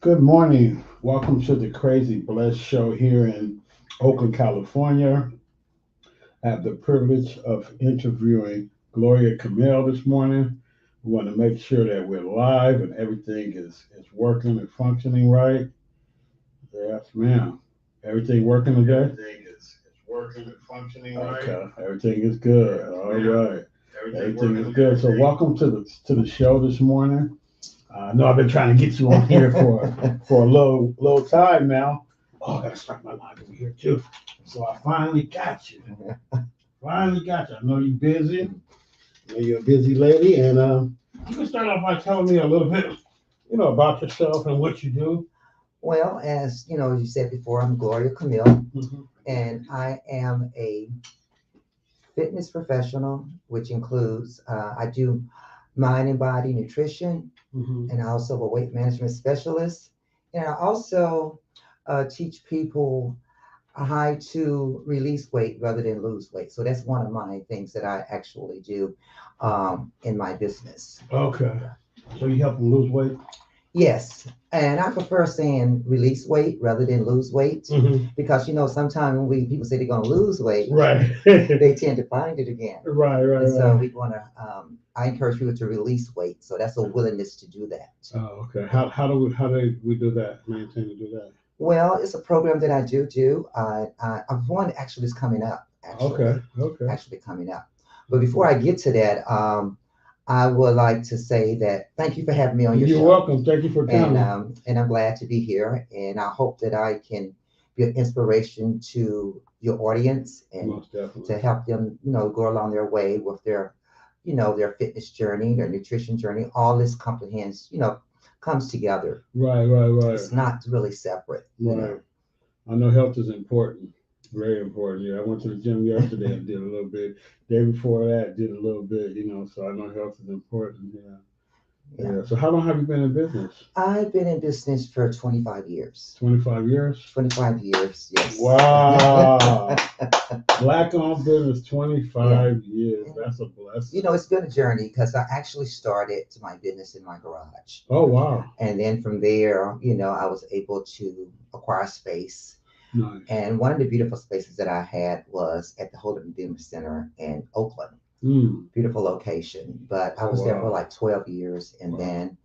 Good morning. Welcome to the Crazy Blessed Show here in Oakland, California. I have the privilege of interviewing Gloria Kamil this morning. We want to make sure that we're live and everything is working and functioning right. Yes, ma'am. Everything working today? Everything is working and functioning right. Okay, everything is good. Yes, all right. Everything is good. So welcome to the show this morning. I know I've been trying to get you on here for a little time now. Oh, I gotta start my live over here too. So I finally got you. Finally got you. I know you're busy. I know you're a busy lady, and you can start off by telling me a little bit, about yourself and what you do. Well, as you know, as you said before, I'm Gloria Kamil, Hmm. and I am a fitness professional, which includes I do mind and body nutrition, Hmm. and also a weight management specialist. And I also teach people how to release weight rather than lose weight. So that's one of my things that I actually do in my business. Okay. So you help them lose weight? Yes, and I prefer saying release weight rather than lose weight Hmm. because sometimes when we people say they're going to lose weight, Right. they tend to find it again. Right, right, And so right. we want to. I encourage people to release weight. So that's a willingness to do that. Oh, okay. How do we do that? Maintain to do that? Well, it's a program that I do. I've one actually that's coming up. Okay, okay. Actually coming up. But before I get to that, I would like to say that thank you for having me on your You're show. welcome. Thank you for and coming. I'm glad to be here. And I hope that I can be an inspiration to your audience and Most definitely. to help them, go along their way with their, their fitness journey, their nutrition journey. All this comprehends, comes together. Right, right, right, It's not really separate. right. I know health is important. Very important. Yeah, I went to the gym yesterday and did a little bit. Day before that, did a little bit. So I know health is important. Yeah, Yeah. yeah. So how long have you been in business? I've been in business for 25 years. 25 years. 25 years, yes. Wow. Black owned business, Yeah. 25 years. That's a blessing. It's been a journey because I actually started my business in my garage. Oh, wow. And then from there, I was able to acquire space. Nice. And one of the beautiful spaces that I had was at the Holden Beamer Center in Oakland. Mm. Beautiful location. But I Oh, was there for wow. like 12 years. And Wow. then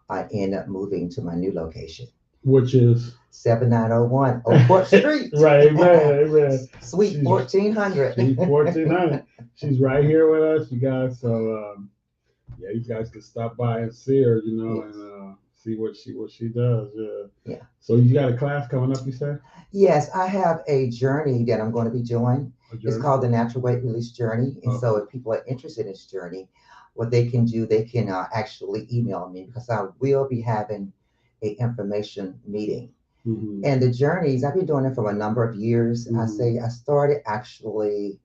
I ended up moving to my new location, Which is 7901 Oakport Street, right, amen, amen. Suite She's 1400. she's 1400. She's right here with us, you guys. So yeah, you guys can stop by and see her, Yes. and see what she does. Yeah. Yeah. So you got a class coming up, you said? Yes, I have a journey that I'm going to be doing. A It's journey? called the Natural Weight Release Journey. And so, Okay. if people are interested in this journey, what they can do, they can actually email me because I will be having a information meeting. Hmm. And the journeys, I've been doing it for a number of years. Hmm. I started actually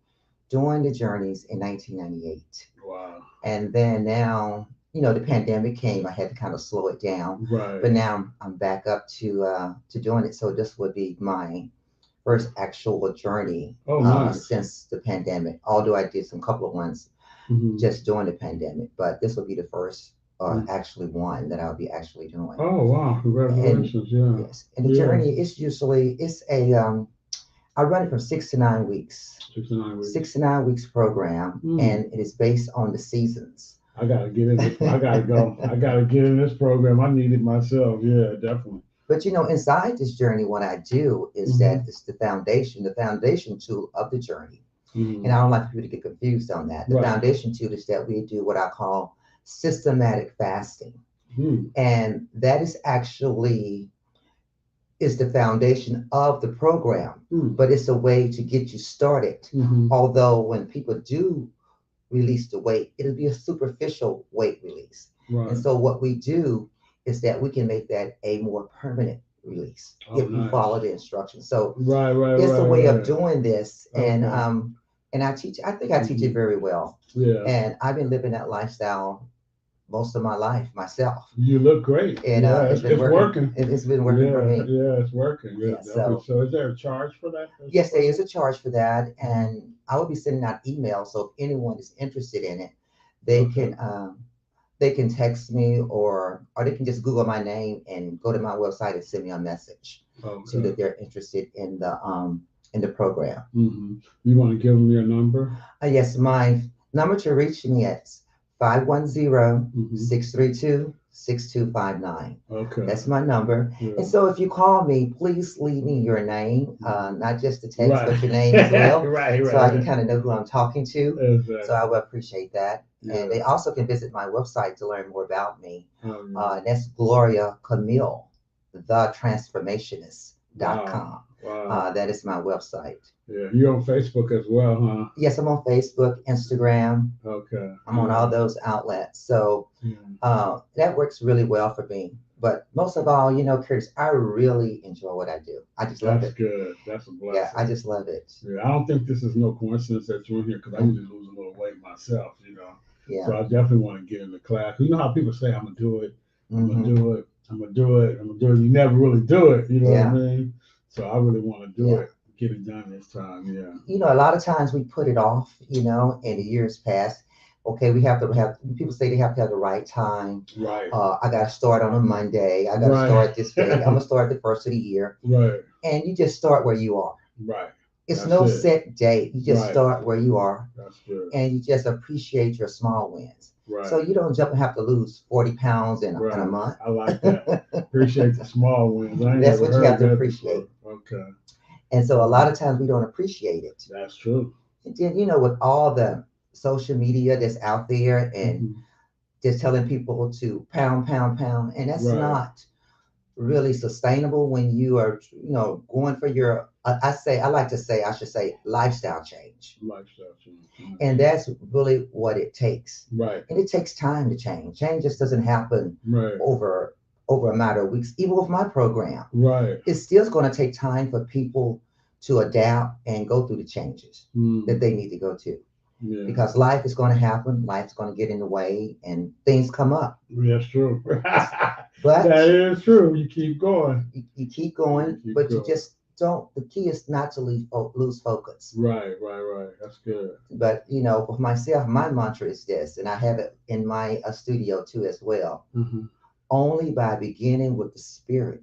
doing the journeys in 1998. Wow. And then now, the pandemic came. I had to kind of slow it down, Right. but now I'm back up to doing it. So this would be my first actual journey Oh, nice. since the pandemic. Although I did some couple of ones Hmm. just during the pandemic, but this will be the first actually one that I'll be actually doing. Oh, wow. And Congratulations. Yeah. yes, and the Yeah. journey is usually it's a I run it from 6 to 9 weeks. 6 to 9 weeks. 6 to 9 weeks program, Mm. and it is based on the seasons. I gotta get in this. I gotta go. I gotta get in this program. I need it myself. Yeah, definitely. But inside this journey, what I do is that Hmm. it's the foundation tool of the journey. And Hmm. I don't like people to get confused on that. The Right. foundation tool is that we do what I call systematic fasting. Hmm. And that is the foundation of the program, Hmm. but it's a way to get you started. Hmm. Although when people do release the weight, it'll be a superficial weight release. And Right. so what we do is that we can make that a more permanent release Oh, if you nice. follow the instructions. So Right. Right. it's a Right. way of Right. doing this, Okay. and I think I teach Hmm. it very well. Yeah. And I've been living that lifestyle most of my life myself, You look great. and Yeah, it's been it's working. working. It's been working for Yeah. me. Yeah, it's working. Yeah, Yeah. definitely. So So, is there a charge for that yes, there is program? a charge for that, Hmm. and I will be sending out emails. So if anyone is interested in it, they Okay. can they can text me, or they can just Google my name and go to my website and send me a message so Okay. that they're interested in the program. You want to give them your number? Yes, my number to reach me is 510 Mm-hmm. 632 6259. Okay. That's my number. And Good. so if you call me, please leave me your name, not just the text, Right. but your name as well, Right. so I can Right. kind of know who I'm talking to. So I Exactly. would appreciate that. And they Yeah. also can visit my website to learn more about me. Oh yeah. That's Gloria Kamil, Wow. thetransformationist.com. Wow. That is my website. Yeah. You're on Facebook as well, huh? Yes, I'm on Facebook, Instagram. Okay. I'm on all Yeah. those outlets. So Yeah. that works really well for me. But most of all, Curtis, I really enjoy what I do. I just love That's it. good. That's a Yeah, I blessing. just love it. Yeah. I don't think this is no coincidence that you're in here because I Mm, usually lose a little weight myself, you know. So yeah. I definitely want to get in the class. You know how people say, I'm gonna do it, I'm gonna Hmm. do it, I'm gonna do it, I'm gonna do it. You never really do it, you know what I Yeah. mean? So I really want to do Yeah. it, get it done this time. Yeah. A lot of times we put it off, in the years past. Okay, we have to have, people say they have to have the right time. Right. I got to start on a Monday. I got to Right. start this day. I'm going to start the first of the year. Right. And you just start where you are. Right. It's That's no it. set date. You just Right. start where you are, That's good. and you just appreciate your small wins. So Right. you don't jump and have to lose 40 pounds in a Right. month. I like that. Appreciate the small wins. I ain't That's never what you heard have to that before. appreciate. Okay. And so a Mhm. lot of times we don't appreciate it. That's true. And then, with all the social media that's out there and Hmm. just telling people to pound, pound, pound, and that's Right. not really sustainable when you are, going for your, I like to say, I should say, lifestyle change. Lifestyle change. And that's really what it takes. Right. And it takes time to change. Change just doesn't happen Right. over a matter of weeks. Even with my program, Right. it's still going to take time for people to adapt and go through the changes that Mm. they need to go to. Yeah. Because life is going to happen, life's going to get in the way, and things come up. That's true. But That is true. You keep going. you keep You going, keep but you going. just don't. The key is not to lose focus. Right. Right. Right. That's good. But for myself, my mantra is this, and I have it in my studio too as well. Hmm. Only by beginning with the spirit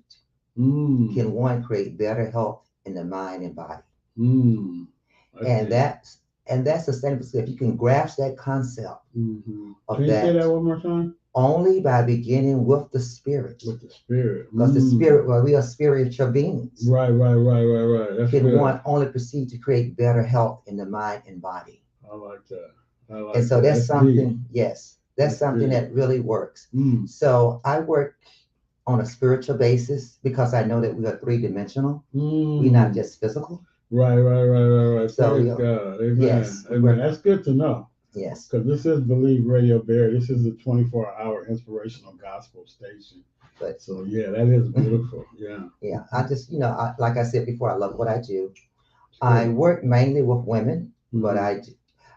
Mm. can one create better health in the mind and body. Mm. That's And deep. that's sustainable. So if you can grasp that concept Hmm. of Can you say that, that one more time? only by beginning with the spirit, With the spirit. because the Mm. spirit, well, we are spiritual beings, Right. Right. Right. Right. Right. That's can good. one only proceed to create better health in the mind and body. I like that. I And like so that. that's That's deep. something, yes, that's That's something deep. that really works. Mm. So I work on a spiritual basis because I know that we are three-dimensional. We're not Mm. just physical. Right, right, right, right, right. So Praise God. Amen. yes, we Amen. work. That's good to know. Yes, Because this is Believe Radio Bear. This is a 24-hour inspirational gospel station. but So, yeah, that is beautiful. Yeah. yeah, I just like I said before, I love what I do. It's I good. work mainly with women, but Mm-hmm.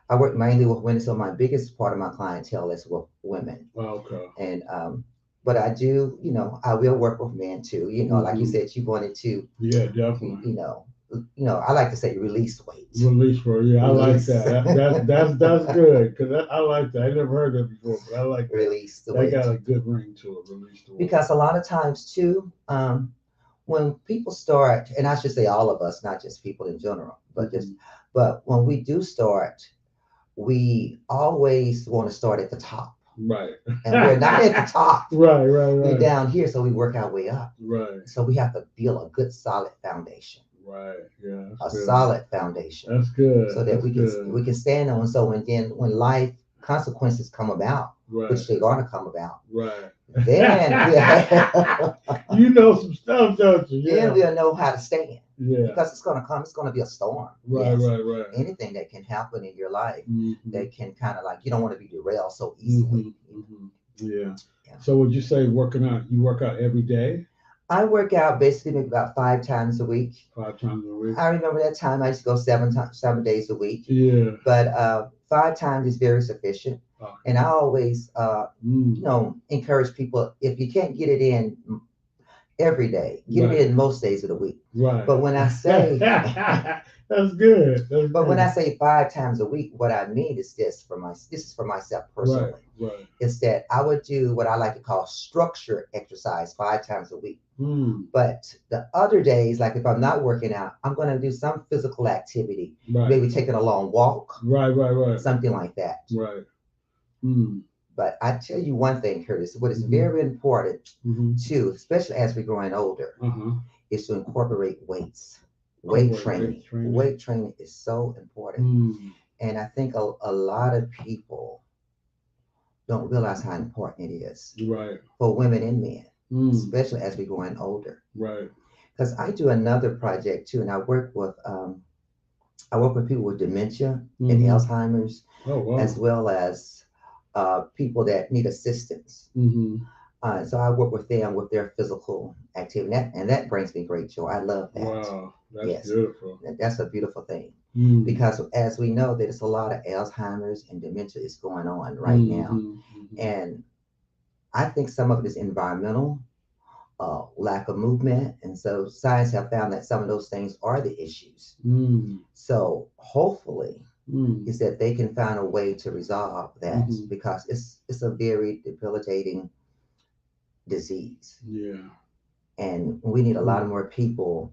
I work mainly with women. So my biggest part of my clientele is with women. Okay. And but I do, I will work with men too. Like you Mm-hmm. said, you wanted to, Yeah, you, definitely. you know, I like to say release weight, Release for yeah, I like release, that. That's good because I like that. I never heard that before, but I like that. release the That got weight. a good ring to it. Release the weight. Because a lot of times too, when people start, and I should say all of us, not just people in general, Mm-hmm. but when we do start, we always want to start at the top, Right. and we're not at the top. Right, right, We're right, down here, so we work our way up. right, So we have to build a good solid foundation, right. Yeah, that's a good. solid foundation, That's good. so that That's we can good. we can stand on. So when life consequences come about, Right, which they're going to come about, right. then You know some stuff, don't you? then Yeah, we'll know how to stand, yeah. because it's going to come. It's going to be a storm. Right, Yes, right, right. anything that can happen in your life Mm-hmm. that can kind of like, you don't want to be derailed so Mm-hmm. easily. Mm-hmm. Yeah. Yeah. So would you say working out? You work out every day, I work out basically maybe about 5 times a week. 5 times a week? I remember that time I used to go 7 days a week, Yeah. but 5 times is very sufficient. Okay. And I always, Mm. encourage people, if you can't get it in every day. Get it Right. in most days of the week. Right. But when I say That's good. That's but when I good. say 5 times a week, what I mean is this is for myself Right. personally. Right. Is that I would do what I like to call structured exercise 5 times a week. Mm. But the other days, like if I'm not working out, I'm going to do some physical activity, Right. maybe taking a long walk, Right. Right. Right. something like that. Right. Mm. But I tell you one thing, Curtis, what is Mm-hmm. very important Mm-hmm. too, especially as we're growing older, Uh-huh. is to incorporate weights. Oh, Weight boy, weight training. training. Weight training is so important. Mm. And I think a lot of people don't realize how important it is Right. for women and men, Mm. especially as we're growing older. Right. Because I do another project too, and I work with people with dementia and Mm-hmm. Alzheimer's, Oh, as wow. well as people that need assistance. Mm-hmm. So I work with them with their physical activity, and that brings me great joy. I love that. Wow. That's Yes, beautiful. that's a beautiful thing Mm. because as we know, there's a lot of Alzheimer's and dementia is going on right now, Mm-hmm. Mm-hmm. and I think some of it is environmental, lack of movement, and so science have found that some of those things are the issues. Mm. So hopefully, Mm. is that they can find a way to resolve that Mm-hmm. because it's a very debilitating disease, Yeah. and we need a lot of Mm. more people,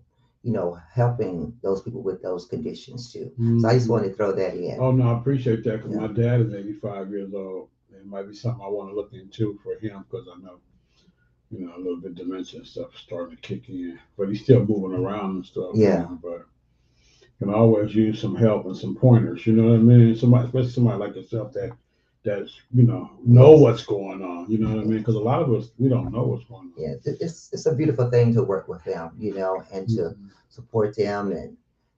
helping those people with those conditions too. So I just Mm-hmm. wanted to throw that in. Oh, no, I appreciate that because Yeah, my dad is 85 years old. It might be something I want to look into for him because I know, a little bit dementia and stuff starting to kick in. But he's still moving around and stuff, yeah, but can always use some help and some pointers. You know what I mean? Somebody, especially somebody like yourself that's know yes, what's going on. You know what I mean? Because a lot of us we don't know what's going on. yeah. It's a beautiful thing to work with them, and to Mhm. support them and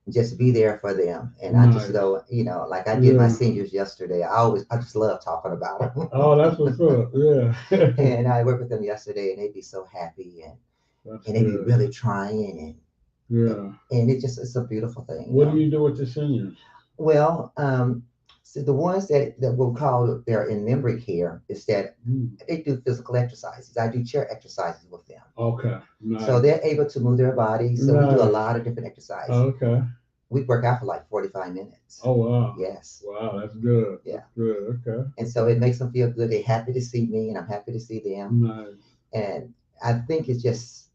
just be there for them. And I just Nice. go, like I did my Yeah. seniors yesterday. I just love talking about Oh, them. that's what's up. Yeah. And I worked with them yesterday, and they'd be so happy, That's and they'd be good. really trying, and Yeah. it's a beautiful thing. What do you do with the seniors? Well, so the ones that we'll call they're in memory care is that Mm. they do physical exercises. I do chair exercises with them. Okay. So Nice. they're able to move their bodies. So we do a Nice. lot of different exercises. Okay. We work out for like 45 minutes. Oh, wow. Yes. Wow, that's good. Yeah. That's good. Okay. And so it makes them feel good. They're happy to see me, and I'm happy to see them. Nice. And I think it's just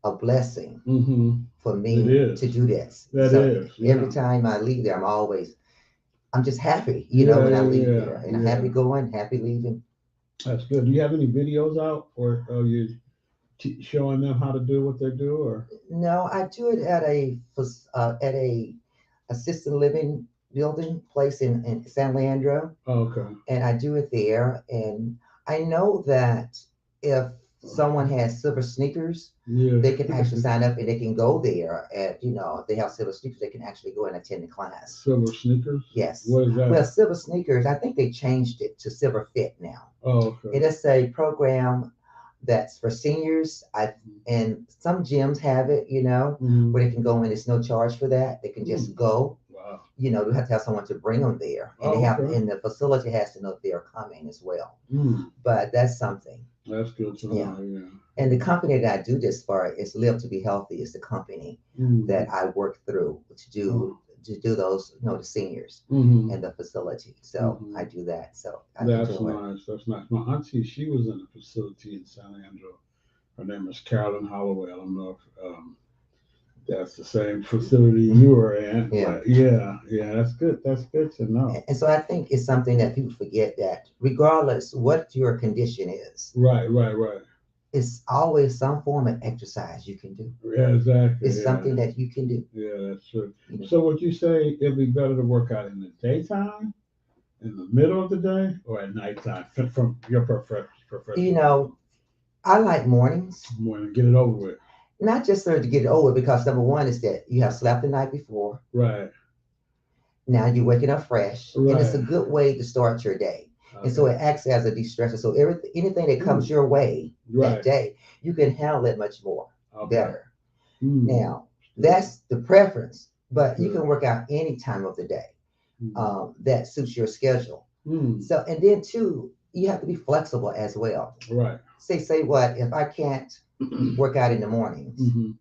a blessing Mm-hmm. for It me to is. do this. That So is. every Yeah. time I leave there, I'm just happy, Yeah. when I Yeah. leave Yeah. there, and I'm happy Yeah. going, happy leaving. That's good. Do you have any videos out, or are you showing them how to do what they do, or? No, I do it at a assisted living building place in San Leandro, Oh, okay. and I do it there. And I know that if someone has silver sneakers, Yeah. they can actually sign up and they can go there. If they have silver sneakers, they can actually go and attend the class. Silver sneakers. Yes. What is Well, that? silver sneakers, I think they changed it to silver fit now. Oh, okay. It is a program that's for seniors. And some gyms have it, Mm-hmm. where they can go in. There's no charge for that. They can just Mm. go. Wow. You have to have someone to bring them there, and Oh, okay. the facility has to know if they're coming as well. Mm. But that's something. That's good to Yeah. know. Yeah. And the company that I do this for is Live to Be Healthy. Is the company Mm. that I work through Oh. to do those, the seniors Mm-hmm. and the facility. So Mm-hmm. I do that. So I That's enjoy it. nice. That's nice. My auntie, she was in a facility in San Leandro. Her name is Carolyn Holloway. I don't know if that's the same facility you were in, Yeah. but yeah, yeah, that's good. That's good to know. And so I think it's something that people forget that regardless what your condition is, Right, right, right. it's always some form of exercise you can do. Yeah, exactly. It's Yeah, something that you can do. yeah, that's true. You know, So would you say it'd be better to work out in the daytime, in the middle of the day, or at nighttime from your you professional view? know I like mornings, Morning, get it over with. not just so to get it over because number one is that you have slept the night before. Right, Now you're waking up fresh, and it's a right. good way to start your day. And so Okay. it acts as a de-stressor. So anything that comes Mm, your way that right. day, you can handle it much more Okay. better. Mm, Now, good. that's the preference, but you Good. can work out any time of the day Mm, that suits your schedule. mm, So, and then two, you have to be flexible as well. right. Say what, if I can't work out in the mornings Hmm.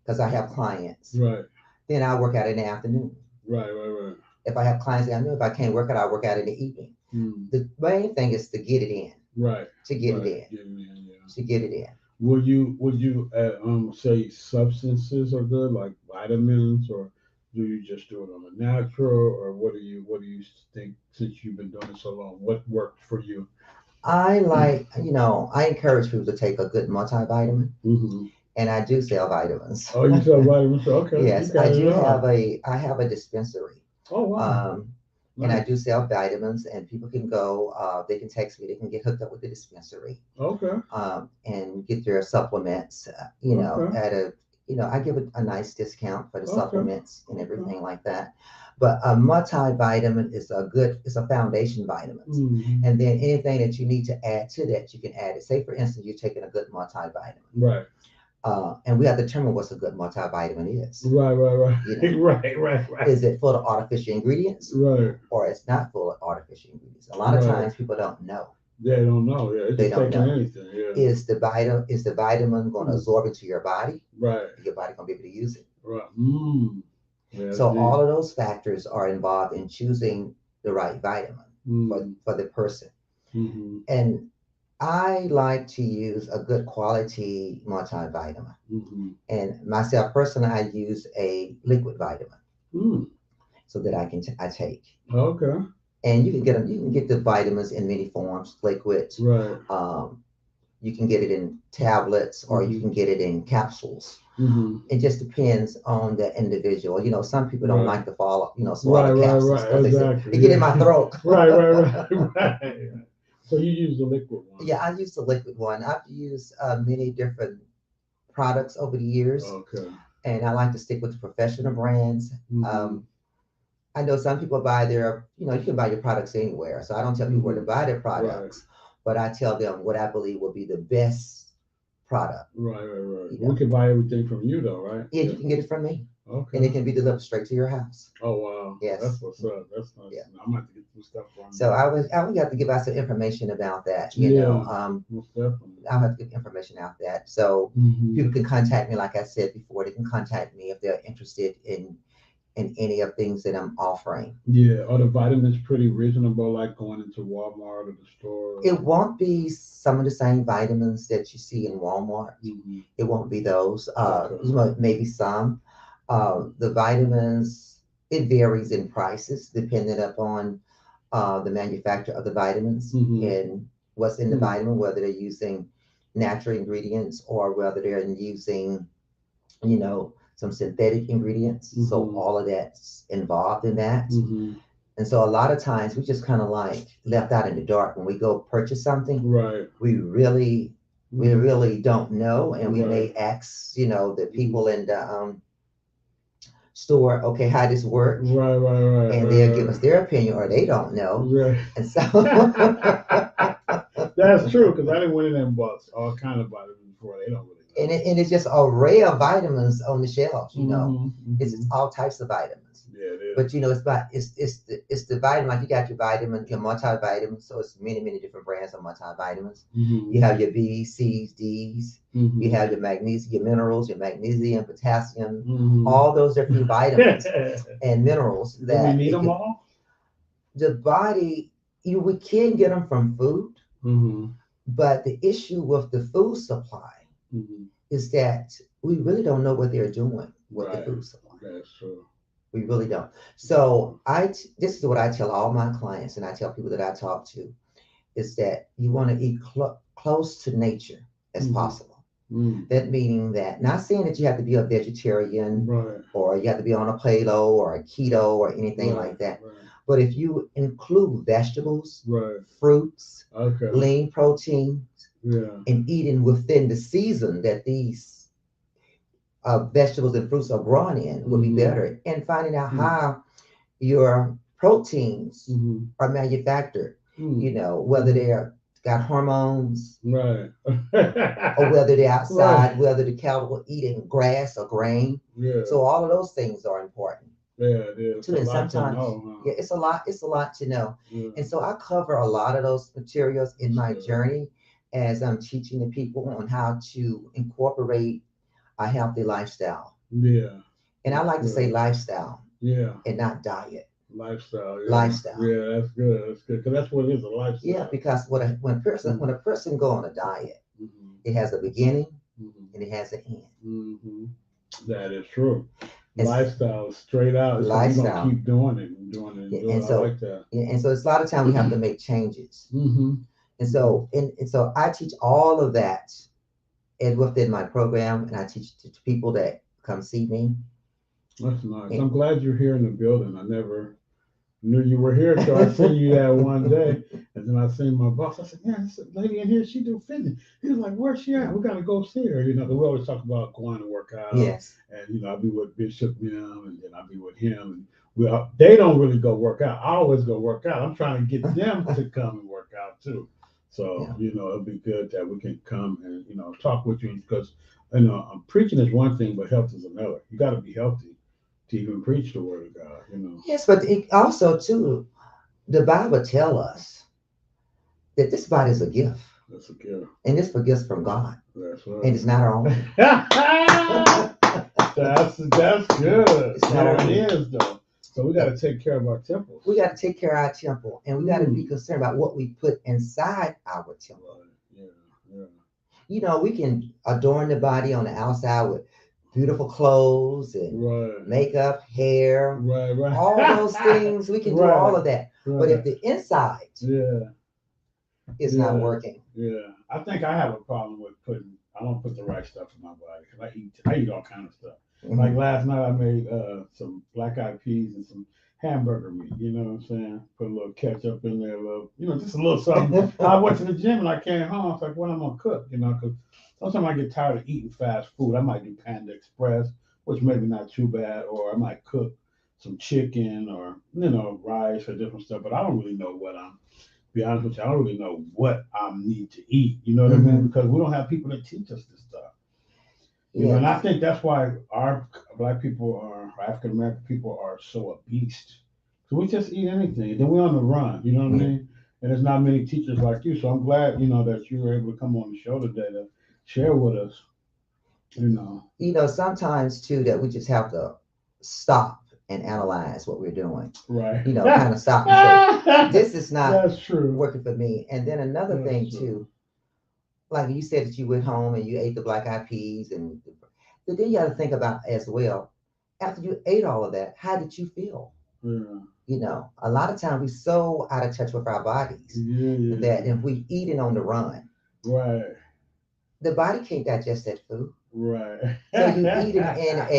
because I have clients. Right. Then I work out in the afternoon. Right. Right. Right. If I have clients, I know if I can't work out, I work out in the evening. Mm. The main thing is to get it in, Right. to get it Right. in, Yeah. Yeah. Yeah. to get it in. Would you say substances are good, like vitamins, or do you just do it on the natural, or what do you think, since you've been doing it so long? What worked for you? I like, I encourage people to take a good multivitamin, Hmm. and I do sell vitamins. Oh, you sell vitamins? Okay, you Yes, got it all. I have a dispensary. Oh, wow, Um, and I do nice. sell vitamins, and people can go, they can text me, they can get hooked up with the dispensary, Okay, and get their supplements, okay, at a, I give a nice discount for the okay, supplements and okay. everything like that. But a multivitamin is it's a foundation vitamin. Hmm. And then anything that you need to add to that, you can add it. Say, for instance, you're taking a good multivitamin. Right, And we have to determine what's a good multivitamin is. right, right, right, You know, right, is it full of artificial ingredients right, or it's not full of artificial ingredients? A lot of right. times people don't know. They don't know. Yeah, it's They just don't taking know. anything. Yeah. Is the vitamin going to Mm. absorb into your body? Right, Your body going to be able to use it? right. Mm. Yeah, that's So deep. all of those factors are involved in choosing the right vitamin Mm. for the person. Mm-hmm. And I like to use a good quality multivitamin. Mm-hmm. And myself personally, I use a liquid vitamin Mm. so that I take. Okay. And you can get them. You can get the vitamins in many forms, liquid. Right. Um, you can get it in tablets or you Mm-hmm. can get it in capsules. Mm-hmm. It just depends on the individual. Some people don't Right. like to follow, swallow Right. the Right. capsules Right. because they say it Exactly. get in Yeah. my throat. Right. Right. Right. Right. So you use the liquid one. Yeah, I use the liquid one. I've used many different products over the years, Okay. and I like to stick with the professional brands. Mm-hmm. Um, I know some people buy you can buy your products anywhere. So I don't tell people where to Mm-hmm. buy their Right. products, but I tell them what I believe will be the best product. Right. Right. Right. You We know, can buy everything from you, though, right? yeah, Yeah. you can get it from me, and Okay. it can be delivered straight to your house. Oh, wow. That's Yes, what's up. That's nice. yeah. I'm gonna have to get some stuff from So you. I would have to give out some information about that. Yeah. Most definitely. I'll have to give information out that so Mm-hmm. people can contact me. Like I said before, they can contact me if they're interested in any of things that I'm offering. Yeah. Are the vitamins pretty reasonable, like going into Walmart or the store? It won't be some of the same vitamins that you see in Walmart. Mm-hmm. It won't be those. Okay. Maybe some. The vitamins, it varies in prices depending upon the manufacturer of the vitamins Mm-hmm. and what's in the Hmm. vitamin, whether they're using natural ingredients or whether they're using, some synthetic ingredients. So Mm-hmm. all of that's involved in that. Mm-hmm. And so a lot of times we just kind of like left out in the dark when we go purchase something. Right. We really, we Mm-hmm. really don't know, and we Right. may ask, the Mm-hmm. people in the store, okay, how this work, Right. Right. Right. and they'll give Right. us their opinion, or they don't know, Right. and so That's true, because I didn't went in there and bought all kind of vitamins before. They don't really know. and it's just an array of vitamins on the shelves. Mm-hmm. It's Mm-hmm. all types of vitamins. Yeah, it is. But it's the vitamin, like you got your multivitamins, so it's many different brands of multivitamins. Mm-hmm. You have your B's, C's, D's. You Mm-hmm. have your magnesium, your minerals, your magnesium, potassium, Mm-hmm. all those different vitamins and minerals Do we that need it them can all? the body. We can get them from food, Mm-hmm. but the issue with the food supply Mm-hmm. is that we really don't know what they're doing with the Right. food supply. That's true. We really don't. That's So true. this is what I tell all my clients, and I tell people that I talk to, is that you want to eat close to nature as Mm-hmm. possible. Mm. That meaning that not saying that you have to be a vegetarian Right. or you have to be on a paleo or a keto or anything Right. like that. Right. But if you include vegetables, Right. fruits, Okay. lean protein, Yeah. and eating within the season that these vegetables and fruits are grown in would be Mm-hmm. better. And finding out Mm. how your proteins Mm-hmm. are manufactured, Mm. whether Mm-hmm. they're got hormones Right. or whether they're Right. outside, whether the cattle are eating grass or grain. Yeah. So all of those things are important Yeah, it is. too. A And lot to sometimes, know, huh? yeah, it's a lot to know. Yeah. And so I cover a lot of those materials in That's my good. journey as I'm teaching the people on how to incorporate a healthy lifestyle. Yeah. And I That's like to say good. lifestyle Yeah. and not diet. Lifestyle. Yeah. Lifestyle. Yeah. That's good. That's good. Because that's what it is, a Yeah, lifestyle. because when a person go on a diet, Mm-hmm. it has a beginning Mm-hmm. and it has an end. Mm-hmm. That is true. It's Lifestyle straight out. It's like you're gonna lifestyle. keep doing it and doing it and Yeah, doing and it. I so like that. yeah, and so it's a lot of time we have to make changes. Mm-hmm. And so I teach all of that and within my program, and I teach to people that come see me. That's nice. And I'm glad you're here in the building. I never knew you were here till I seen you that one day. And then I seen my boss. I said, "Yeah, this lady in here, she do fitness." He was like, "Where's she at? We gotta go see her." You know, 'cause we always talk about going to work out. yes, And I be with Bishop them, and then I be with him. And they don't really go work out. I always go work out. I'm trying to get them to come and work out too. So yeah, it'll be good that we can come and talk with you because preaching is one thing, but health is another. You got to be healthy to even preach the word of God. yes, but also too, the Bible tell us that this body is a gift, That's a gift. and it's for gifts from God, That's and right. it's not our own. That's good. It's not Yeah, our it own. is though. So we got to take care of our temples. We got to take care of our temple, and we got to be Mm. concerned about what we put inside our temple. Right. Yeah. Yeah. We can adorn the body on the outside with beautiful clothes and Right. makeup, hair, Right. all those Right. things. We can do all Right. of that. But if Right. the inside Yeah. is not Yeah. working, Yeah. I think I have a problem with putting. I don't put the right stuff in my body because I eat all kind of stuff. Like mhm, last night, I made some black eyed peas and some hamburger meat. You know what I'm saying? Put a little ketchup in there, a little, just a little something. I went to the gym and I came home. I was like, what am I gonna cook? Because sometimes I get tired of eating fast food. I might do Panda Express, which maybe not too bad, or I might cook some chicken or rice or different stuff. But I don't really know what I'm. Be honest with you, I don't really know what I need to eat. You know what I mean? mhm, Because we don't have people that teach us this stuff. yeah, And I think that's why our black people or African American people are so obese. So we just eat anything. Then we're on the run. You know what I yeah. mean? And there's not many teachers like you. So I'm glad, that you were able to come on the show today to share with us. You know. Sometimes too that we just have to stop and analyze what we're doing. Right. Kind of stop and say, this is not That's true. working for me. And then another That's thing true. too, like you said that you went home and you ate the black eyed peas, and but then you got to think about as well. After you ate all of that, how did you feel? Yeah. A lot of times we're so out of touch with our bodies Yeah. that Yeah. if we eating on the run, Right. the body can't digest that food. Right. So you eating in a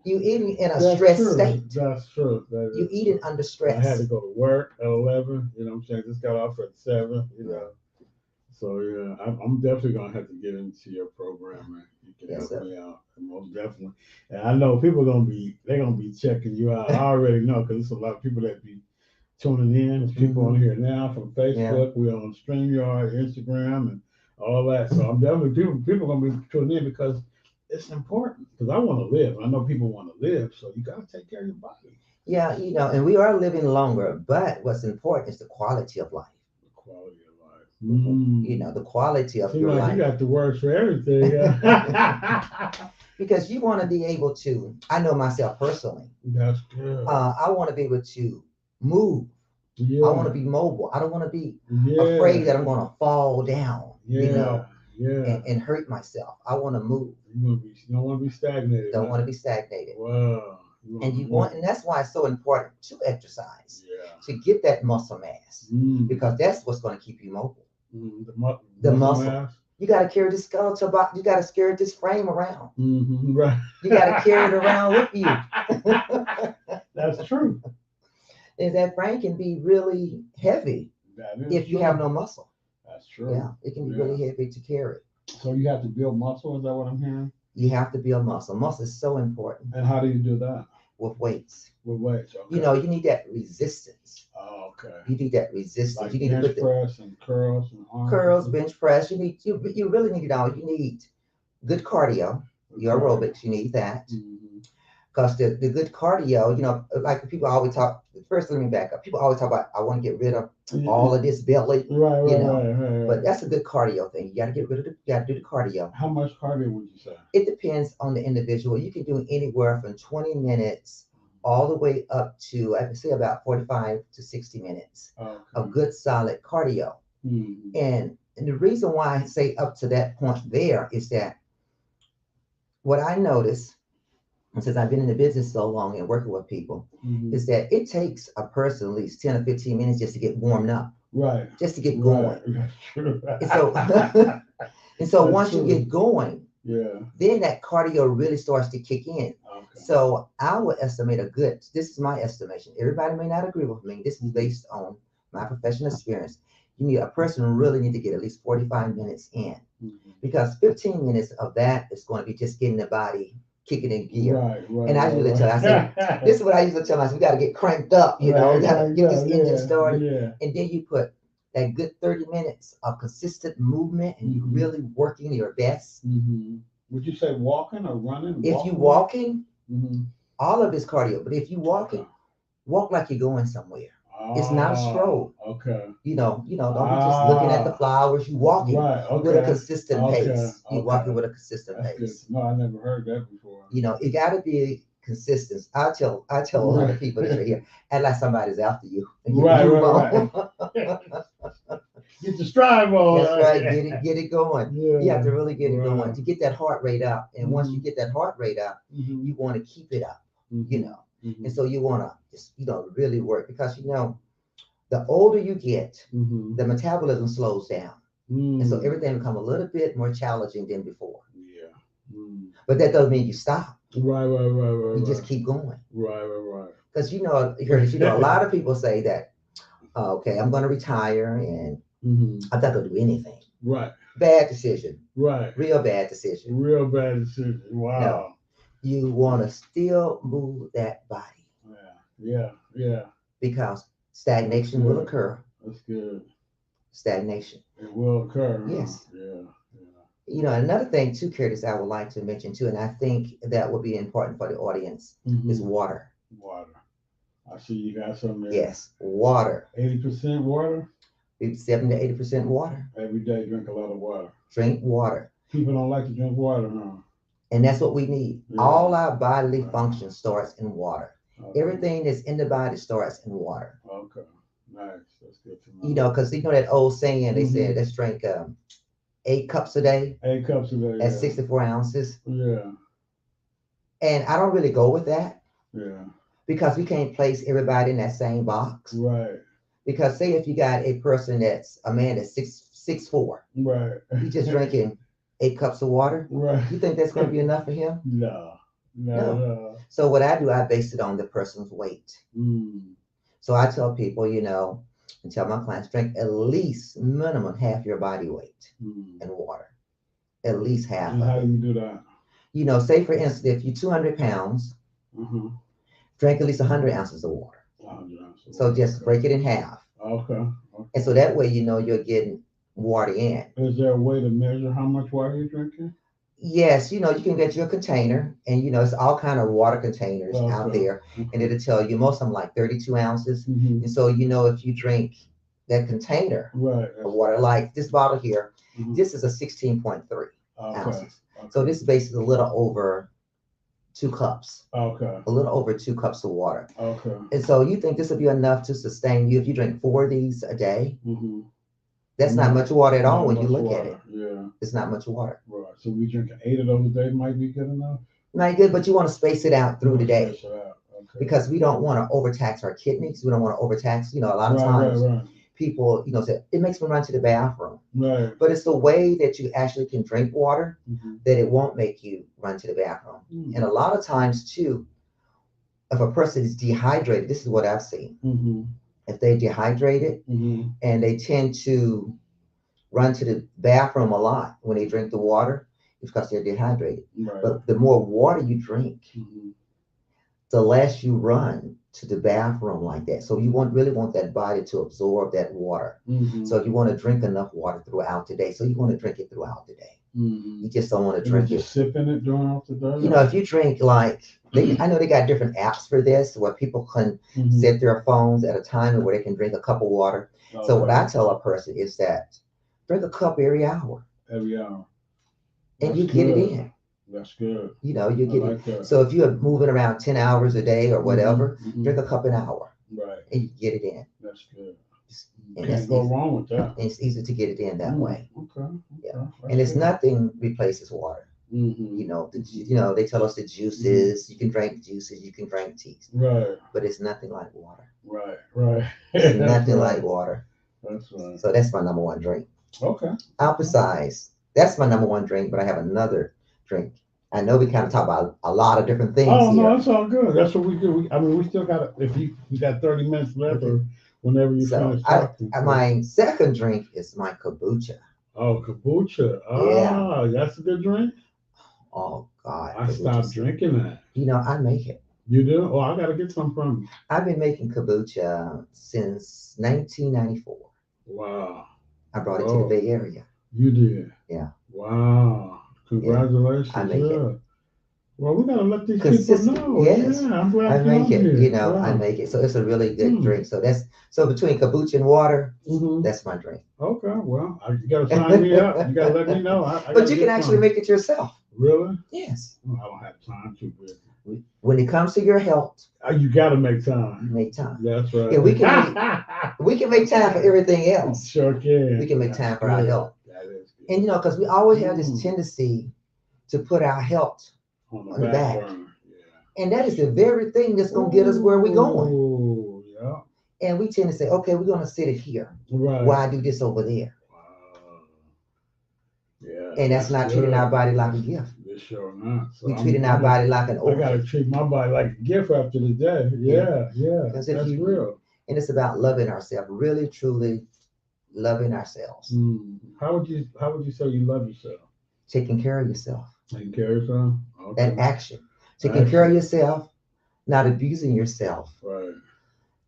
you eating in a That's stressed true. state. That's true. That You is eating true. under I had to stress. go to work at 11. What I'm saying? Just got off at 7. Yeah. So yeah, I'm definitely gonna have to get into your program, man. You can Yes, help sir. me out, and most definitely. And I know people they're gonna be checking you out. I already know because there's a lot of people that be tuning in. There's people on Hmm. here now from Yeah. Facebook. We're on StreamYard, Instagram, and all that. So I'm definitely people gonna be tuning in because it's important. Because I want to live. I know people want to live, so you gotta take care of your body. Yeah, and we are living longer, but what's important is the quality of life. The quality of life. Mm. The quality of Seems your like you life. got the words for everything. Because you want to be able to, I know myself personally, That's good. I want to be able to move. I want to Yeah. be mobile. I don't want to be afraid Yeah. that I'm going to fall down, Yeah. Yeah. and hurt myself. I want to move. You don't want to be stagnated, Don't huh? want to be stagnated. Wow. You want And to you move. want, and that's why it's so important to exercise Yeah. to get that muscle mass, Mm. because that's what's going to keep you mobile. The Muscle muscle. mass. You got to carry this skeletal body. You got to carry this frame around. Mm-hmm. Right. You got to carry it around with you. That's true. And that frame can be really heavy That is if you true. have no muscle. That's true. Yeah, it can be Yeah. really heavy to carry. So you have to build muscle. Is that what I'm hearing? You have to build muscle. Muscle is so important And how do you do that? with weights. With weights. Okay. You need that resistance. Oh, okay. You need that resistance. Like You need to bench put the press and curls and arms. curls, bench press. You really need it all. You need good cardio, your Okay. aerobics. You need that. Mm-hmm. Because the good cardio, like people always talk. First, let me back up. People always talk about, I want to get rid of all of this belly, Right, you right, know. right, right, But right. that's a good cardio thing. You got to get rid of you got to do the cardio. How much cardio would you say? It depends on the individual. You can do anywhere from 20 minutes all the way up to, I can say, about 45 to 60 minutes Okay. of good solid cardio. Mm-hmm. And the reason why I say up to that point there is that what I notice, since I've been in the business so long and working with people, Mm-hmm. is that it takes a person at least 10 or 15 minutes just to get warmed up, Right. just to get Right. going. That's true. And so, and so That's once you true. get going, Yeah. then that cardio really starts to kick in. Okay. So I would estimate this is my estimation. Everybody may not agree with me. This is based on my professional experience. A person really need to get at least 45 minutes in, Mm-hmm. because 15 minutes of that is going to be just getting the body kicking in gear. Right, right, And I usually tell, I say, right. this is what I usually tell myself, we got to get cranked up, Right, got to cranked get up. this engine Yeah, started. yeah. And then you put that good 30 minutes of consistent movement and you Mm-hmm. really working your best. Mm-hmm. Would you say walking or running? If you Walking? walking, Mm-hmm. all of it's cardio. But if you Okay. walking, walk like you're going somewhere. It's not a Ah, stroll. okay. Don't be just looking at the Ah, flowers. You walking right. with a Okay. consistent Okay. pace. You walking Okay. with a consistent That's good pace. to know. I never heard that before. It got to be consistent. I tell a lot Right. of people this right here, act like somebody's after you, and you Right, move right, on. right. Get the stride on. That's right. Get it going. You have Yeah. to really get it going Right. to get that heart rate up. And once you Mm-hmm. get that heart rate up, Mm-hmm. you want to keep it up. You Mm-hmm. know, Mm-hmm. and so you want to just really work, because the older you get, Mm-hmm. the metabolism slows down. And so Mm. everything becomes a little bit more challenging than before. Yeah. Mm. But that doesn't mean you stop. Right, right, right, right, You just right. keep going. Right, right, Because you heard this, a lot of people say that, okay, I'm going to retire and mm-hmm. I'm not going to do anything. Right, Bad decision. right. Real bad decision. Real bad decision. No, Wow. you want to still move that body, Yeah, yeah, yeah. because That's stagnation will good. occur. That's good. Stagnation. It will occur, huh? Yes. Yeah, yeah. Another thing too, Curtis, I would like to mention too, and I think that would be important for the audience, is Mm-hmm. water. Water. I see you got some there. Yes, water. 80% water? 7 to 80% water. Every day drink a lot of water. Drink water. People don't like to drink water, huh? And that's what we need. Yeah. All our bodily Right. function starts in water. Okay. Everything that's in the body starts in water. Okay. Nice. That's good to know. Because that old saying, they Mhm. said, let's drink 8 cups a day 8 cups a day. at Yeah. 64 ounces. Yeah. And I don't really go with that, Yeah. because we can't place everybody in that same box. Right. Because say if you got a man that's 6'4", Right. he's just drinking 8 cups of water. Right. You think that's going to be enough for him? No. No. No. No. So what I do, I base it on the person's weight. Mm. So I tell people, and tell my clients, drink at least minimum half your body weight in water. At least half And of how it. do you do that? Say for instance, if you're 200 pounds, Mm-hmm. drink at least 100 ounces of water. 100 ounces. So just break it in half. Okay. Okay. And so that way, you're getting water in. Is there a way to measure how much water you're drinking? Yes, you can get your container, and it's all kind of water containers out there, and it'll tell you most of them like 32 ounces. Mm-hmm. And so if you drink that container Right. of water, like this bottle here, Mm-hmm. this is a 16.3 Okay. ounces. Okay. So this is basically a little over 2 cups. Okay. A little over 2 cups of water. Okay. And so you think this will be enough to sustain you if you drink 4 of these a day? Mm-hmm. That's not much water at all Not when you much look water. at it. Yeah. It's not much water. Right. So we drinking 8 of those a day might be good enough. Not good, but you want to space it out through the day. Space it out. Okay. Because we don't want to overtax our kidneys. We don't want to overtax, a lot of Right, times right. people, say, it makes me run to the bathroom. Right. But it's the way that you actually can drink water Mm-hmm. that it won't make you run to the bathroom. Mm-hmm. And a lot of times too, if a person is dehydrated, this is what I've seen. Mm-hmm. If they're dehydrated Mm-hmm. and they tend to run to the bathroom a lot when they drink the water, it's because they're dehydrated. Right. But the more water you drink, Mm-hmm. the less you run to the bathroom like that. So you really want that body to absorb that water. So you want to drink enough water throughout the day. So you want to drink it throughout the day. You just don't want to And drink just it. sipping it during the day. You know, if you drink like I know they got different apps for this where people can set their phones at a time where they can drink a cup of water. So what I tell a person is that drink a cup every hour. Every hour. And you get it in. That's good. You know, you get it. That. So if you're moving around 10 hours a day or whatever, drink a cup an hour. Right. And you get it in. That's good. And Can't go wrong with that. And it's easy to get it in that way. Okay. Yeah. And it's nothing replaces water. You know, they tell us the juices, you can drink juices, you can drink teas. Right. But it's nothing like water. Right. It's nothing like water. That's right. So that's my number one drink. Okay. Besides, that's my number one drink, but I have another drink. I know we kind of talk about a lot of different things here. No, that's all good. That's what we do. We still got if you got 30 minutes left or whenever you finish talking. My second drink is my kombucha. Oh, kombucha. Yeah. That's a good drink. Oh God. I stopped drinking that. You know, I make it. You do? Oh, I gotta get some from you. I've been making kombucha since 1994. Wow. I brought it to the Bay Area. You did? Yeah. Wow. Congratulations. Yeah, I make it. Well, we gotta let these people know. Yes. Yeah, I'm glad I make it. Here. You know, I make it. So it's a really good drink. So between kombucha and water, that's my drink. Okay. Well, you gotta sign me up. You gotta let me know. But you can actually make it yourself. Really? Yes. Well, I don't have time to. When it comes to your health, you gotta make time. Make time. That's right. Yeah, we can make time for everything else. Sure can. We can make time for our health. That is good. And you know, because we always have this tendency to put our health on the back. Yeah. And that is the very thing that's gonna get us where we're going. Oh, yeah. And we tend to say, okay, we're gonna sit it here. Right. Why do this over there? Yeah. And that's not treating our body like a gift. Sure not. So we treating our body like an organ. I gotta treat my body like a gift after the day. Yeah. That's real. And it's about loving ourselves, really, truly loving ourselves. How would you say you love yourself? Taking care of yourself. Taking care of yourself. Okay. That action. Taking care of yourself, not abusing yourself. Right.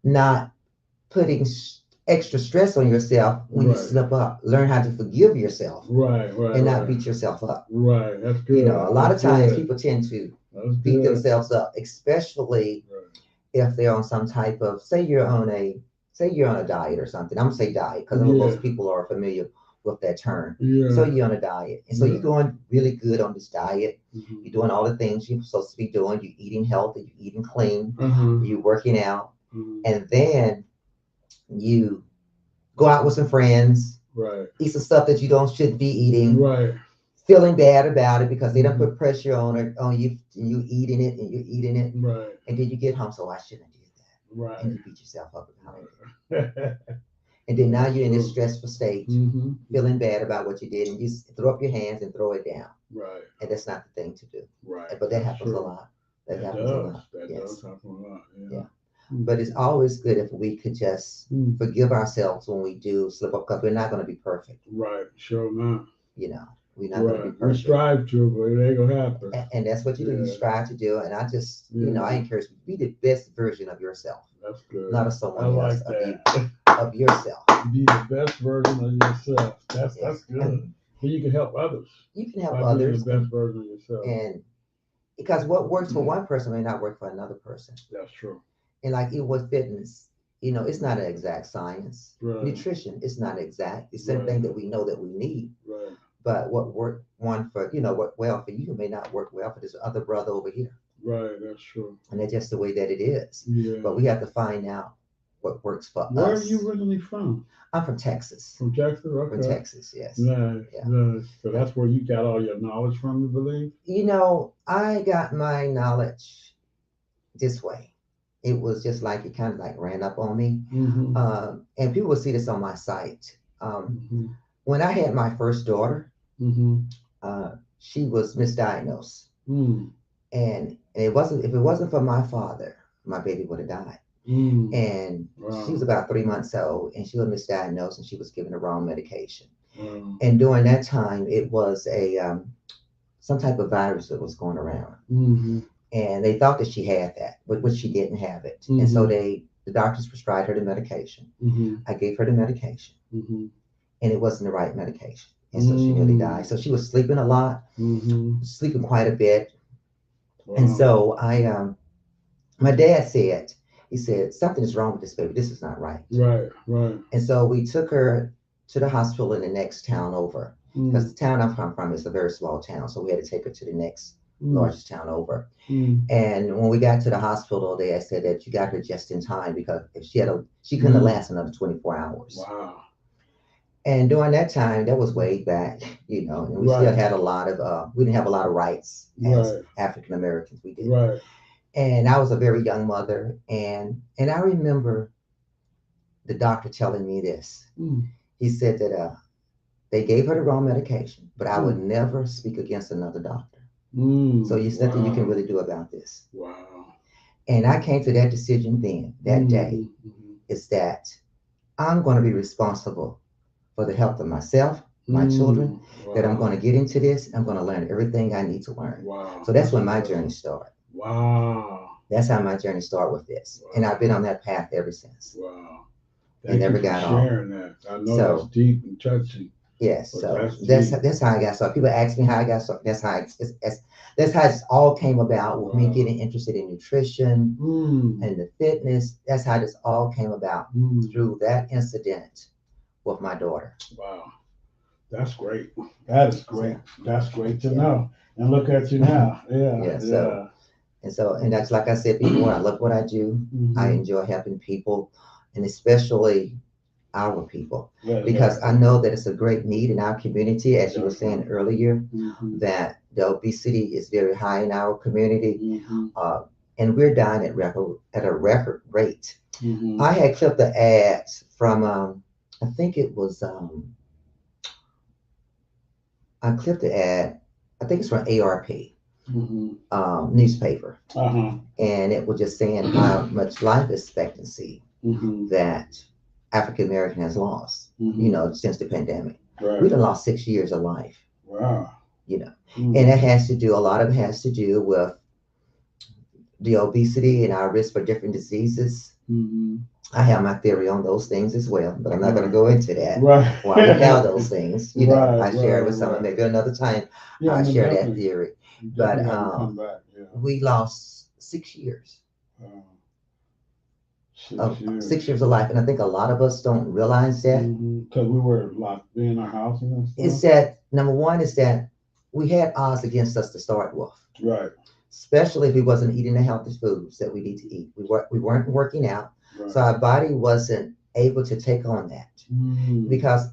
Not putting extra stress on yourself when you slip up. Learn how to forgive yourself. Right. And not beat yourself up. Right. That's good. You know, a lot of times people tend to beat themselves up, especially if they're on some type of, say you're on a diet or something. I'm gonna say diet because most people are familiar with that term. Yeah. So you're on a diet. And so you're going really good on this diet. You're doing all the things you're supposed to be doing. You're eating healthy, you're eating clean, you're working out. And then you go out with some friends, eat some stuff that you shouldn't be eating, feeling bad about it because they don't put pressure on you, and you eating it, and then you get home, so I shouldn't do that, and you beat yourself up about it. And then now you're in this stressful state, feeling bad about what you did, and you throw up your hands and throw it down, and that's not the thing to do, but that happens a lot. That happens a lot. That does happen a lot. Yeah. But it's always good if we could just forgive ourselves when we do slip up, because we're not going to be perfect. Right. Sure not. You know, we're not going to be perfect. We strive to, but it ain't going to happen. And that's what you do. You strive to do. And I just, you know, I encourage you, be the best version of yourself. That's good. Not of someone else. That. Of yourself. Be the best version of yourself. That's good. So you can help others. You can help others. Be the best version of yourself. And because what works for one person may not work for another person. That's true. And like even with fitness, you know, it's not an exact science. Nutrition is not exact. It's something that we know that we need. But what worked worked well for you may not work well for this other brother over here. Right, that's true. And that's just the way that it is. Yeah. But we have to find out what works for us. Where are you originally from? I'm from Texas. From Texas? Okay. From Texas, yes. Nice. So that's where you got all your knowledge from, I believe? You know, I got my knowledge this way. It was just like it kind of like ran up on me. And people will see this on my site. When I had my first daughter, she was misdiagnosed. And if it wasn't for my father, my baby would have died. And she was about 3 months old, and she was misdiagnosed, and she was given the wrong medication. And during that time, it was some type of virus that was going around. and they thought that she had that, but which she didn't have it. And so Mm-hmm. the doctors prescribed her the medication. Mm-hmm. I gave her the medication, Mm-hmm. and it wasn't the right medication, and so she nearly died. Mm. So she was sleeping a lot, Mm-hmm. sleeping quite a bit, and Wow. so my dad said, he said something is wrong with this baby. This is not right. Right. Right. And so we took her to the hospital in the next town over, because Mm. the town I'm from is a very small town. So we had to take her to the next Mm. largest town over. Mm. And when we got to the hospital, they had said that you got her just in time, because if she couldn't have Mm. lasted another 24 hours. Wow. And during that time, that was way back, and we still Right. had we didn't have a lot of rights as Right. African Americans. We didn't. Right. And I was a very young mother, and I remember the doctor telling me this. Mm. He said that they gave her the wrong medication, but I would Mm. never speak against another doctor. So Mm. there's nothing you can Wow. really do about this. Wow. And I came to that decision then, that day, Mm-hmm. Mm-hmm. is that I'm going to be responsible for the health of myself, my children, Mm. that I'm going Wow. to get into this. I'm going to learn everything I need to learn. Wow. So that's That's when my journey awesome. started. Wow. That's how my journey started with this. And I've been Wow. on that path ever since Wow. and Thank you never for got off. sharing that. I know that's So, deep and touching, yes, but so that's deep. that's how I got started. People ask me how I got started. That's how it all came about with me Wow. getting interested in nutrition Mm. and the fitness. That's how this all came about Mm. through that incident with my daughter. Wow. That's great. That is great. So, That's great to yeah. know. And look at you now. Yeah. Yeah. Yeah. And that's like I said before, I love what I do. I Mm-hmm. enjoy helping people, and especially our people, That's because right. I know that it's a great need in our community, as you were saying Definitely. earlier, Mm-hmm. that the obesity is very high in our community, Mm-hmm. uh, and we're dying at a record rate. Mm-hmm. I had clipped the ads from, I think it was, I clipped the ad, I think it's from ARP Mm-hmm. newspaper, Uh-huh. and it was just saying how much life expectancy Mm-hmm. that African American has lost, Mm-hmm. since the pandemic. We Right. done lost 6 years of life, Wow. you know, and Mm. it has to do, a lot of it has to do with the obesity and our risk for different diseases. Mm-hmm. I have my theory on those things as well, but I'm not going to Right. go into that. Right. Why we have those things, Right. I share it Right. with someone. Right. Maybe another time Yeah. I No, share that definitely. theory. You But definitely have to come back. Yeah. we lost 6 years Uh, 6 of years. 6 years of life, and I think a lot of us don't realize that. Because we were locked in our houses and Is stuff. that number one? Is that we had odds against us to start with, Right. especially if we wasn't eating the healthy foods that we need to eat. We weren't working out, so Right. our body wasn't able to take on that, Mm. because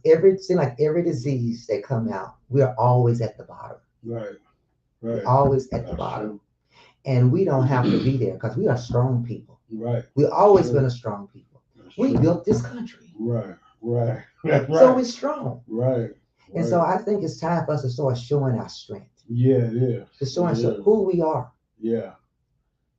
seem like every disease that come out, we are always at the bottom. Right. We're Right. always at the That's bottom, true. and we don't have to be there because we are strong people. Right. We've always been True. a strong people. That's We true. built this country, Right. Right. That's so right. we're strong. Right. And so Right. I think it's time for us to start showing our strength, Yeah, it is. to It showing is. who we are, Yeah.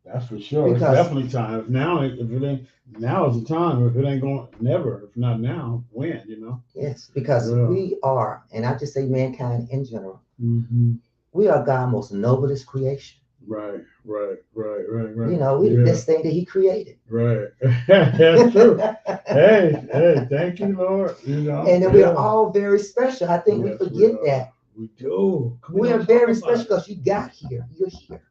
That's for sure. It's because definitely time. If now, if it ain't now is the time. If it ain't going, never. If not now, when? You know. yes, because Yeah. we are, and I just say mankind in general, Mm-hmm. we are God's most noblest creation. Right. Right. Right. Right. Right. We're the Yeah. best thing that He created. Right. That's true. Hey. Hey. Thank you, Lord. You know. And then we are Yeah. all very special. I think we Yes, we forget are. that We do. We we are don't talk very about special it. because you got here. You're here.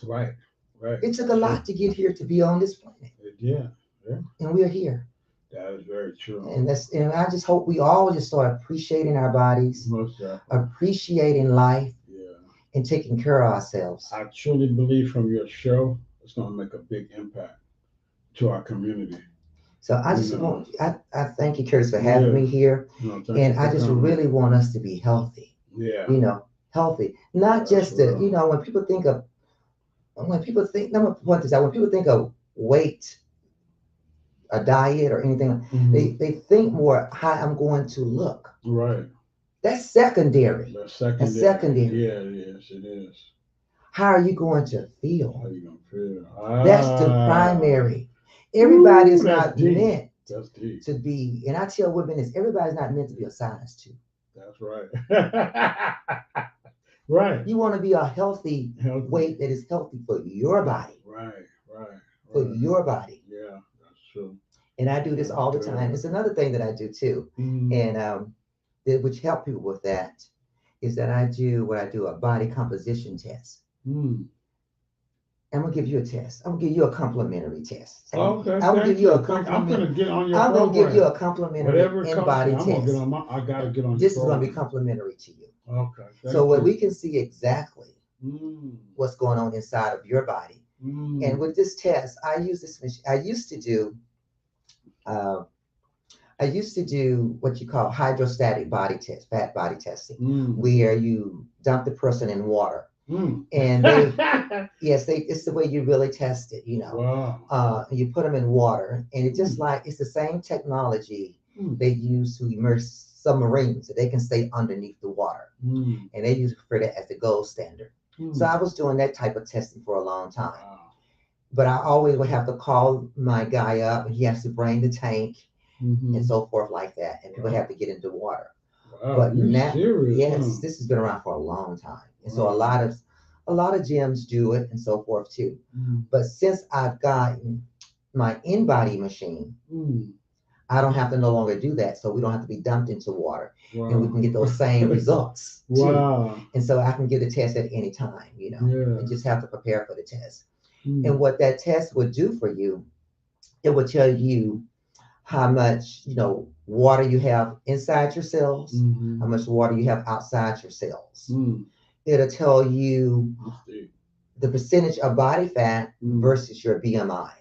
Right. Right. It took a That's true. lot to get here to be on this planet, Yeah. Yeah. and we're here. That is very true. And I just hope we all just start appreciating our bodies, Most definitely. appreciating life, Yeah. and taking care of ourselves. I truly believe from your show, it's going to make a big impact to our community. So I You just know. want I thank you, Curtis, for having Yeah. me here, No, thank you and I for just coming. really want us to be healthy. Yeah. Healthy, not That's just to real. when people think number one is that when people think of weight, a diet, or anything, Mm-hmm. they think more how I'm going to look. Right. That's secondary. That's That's secondary. secondary. Yeah, it is. It is. How are you going to How feel? you gonna feel? That's the Ah. primary. Everybody Ooh, is that's not deep. meant That's deep. to be, and I tell women this, everybody's not meant to be a size two. That's right. Right. You want to be a healthy Healthy. weight that is healthy for your body, Right. Right. for Right. your body. Yeah, that's true. And I do this That's all the time. good. It's another thing that I do too, and which help people with that is that I do what I do a body composition test. Mm. I'm gonna give you a test. I'm gonna give you a complimentary test. Okay, I'm gonna give thank you you. a I'm compliment. gonna get on your I'm gonna give you program. a complimentary Whatever it costs me, in-body I'm gonna get test. on my. I gotta get on your This is gonna be program. complimentary to you. Okay, So thank where we you. can see exactly Mm. what's going on inside of your body. And Mm. with this test, I use this machine. Uh, I used to do what you call hydrostatic body test, fat body testing, Mm. where you dump the person in water, Mm. and they, yes, it's the way you really test it. Wow. You put them in water, and it's just Mm. like it's the same technology Mm. they use to immerse submarines so they can stay underneath the water, Mm. and they use for that as the gold standard. So I Mm. was doing that type of testing for a long time, Wow. but I always would have to call my guy up, and he has to bring the tank and Mm-hmm. so forth like that, and people have Wow. to get into water. Wow. But You now, serious, huh? yes, this has been around for a long time, and so Wow. a lot of gyms do it and so forth too. Mm. But since I've gotten my in-body machine, Mm. I don't have to no longer do that, so we don't have to be dumped into water, and we Wow. can get those same results too. Wow. And so I can give the test at any time, Yeah. and just have to prepare for the test. And Mm. what that test would do for you, it would tell you how much water you have inside your cells, Mm-hmm. how much water you have outside your cells. Mm. It'll tell you That's deep. the percentage of body fat Mm. versus your BMI.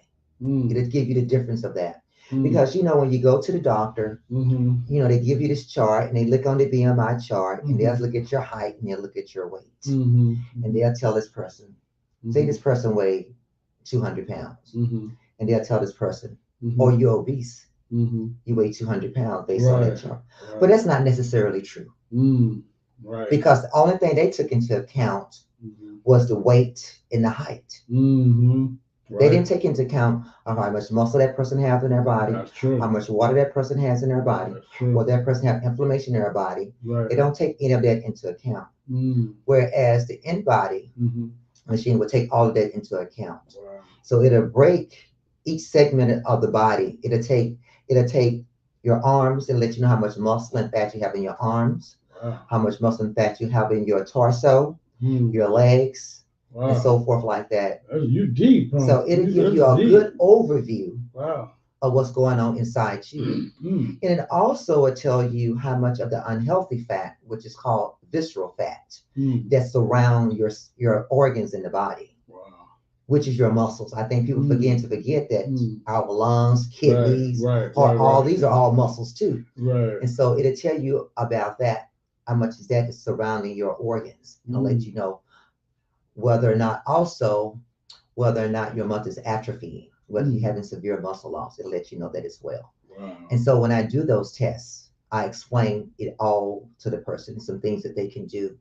Mm. It'll give you the difference of that. Mm. Because when you go to the doctor, Mm-hmm. they give you this chart and they look on the BMI chart and they'll Mm-hmm. look at your height and they'll look at your weight. Mm-hmm. And Mm-hmm. they'll tell this person, say Mm-hmm. this person weigh 200 pounds. Mm-hmm. And they'll tell this person, oh, Mm-hmm. you're obese. Mm-hmm. You weigh 200 pounds based on that Right. chart. But Right. that's not necessarily true Mm. Right. because the only thing they took into account Mm-hmm. was the weight and the height. Mm-hmm. They Right. didn't take into account of how much muscle that person has in their body, That's true. how much water that person has in their body, That's true. whether that person have inflammation in their body. Right. They don't take any of that into account. Mm. Whereas the in-body Mm-hmm. machine will take all of that into account. Wow. So it'll break each segment of the body. It'll take your arms and let you know how much muscle and fat you have in your arms, Wow. how much muscle and fat you have in your torso, Mm. your legs, and Wow. so forth like that. You deep, huh? So it'll give you That's a deep. good overview Wow. of what's going on inside you. Mm. And it also will tell you how much of the unhealthy fat, which is called visceral fat, Mm. that's around your organs in the body, Wow. which is your muscles. I think people begin to forget that our lungs, kidneys, Right. or Right. all Right. these are all muscles too. Right. And so it'll tell you about that, how much is that is surrounding your organs. It'll let you know whether or not your muscle is atrophying, whether you're having severe muscle loss. It'll let you know that as well. Wow. And so when I do those tests, I explain it all to the person, some things that they can do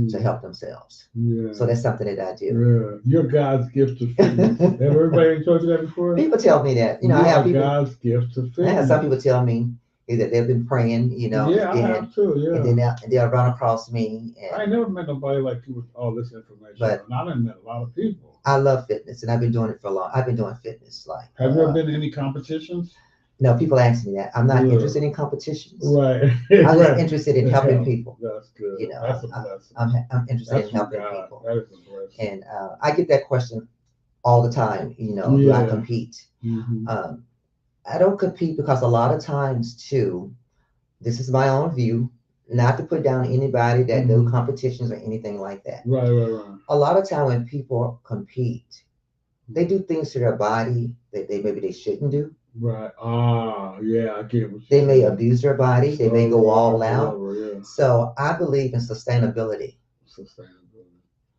to help themselves. Yeah. So that's something that I do. Yeah. Your God's gift to fitness. Have everybody told you that before? People tell me that. You I have people. God's gift to I fitness. have some people tell me that they've been praying, Yeah, and I have too. Yeah. and then they'll run across me. I ain't never met nobody like you with all this information. But and I done met a lot of people. I love fitness, and I've been doing it for a long. I've been doing fitness like. Have you ever been to any competitions? No, people ask me that. I'm not interested in competitions. Right. I'm just interested in helping people. That's good. That's a blessing. I'm interested in helping people. That is a blessing. And I get that question all the time. Do I compete? Mm-hmm. I don't compete because a lot of times too, this is my own view, not to put down anybody that do competitions or anything like that. Right. A lot of time when people compete, they do things to their body that maybe they shouldn't do. Right. Yeah, I get what they may abuse their body. They may go all out. Yeah. So I believe in sustainability.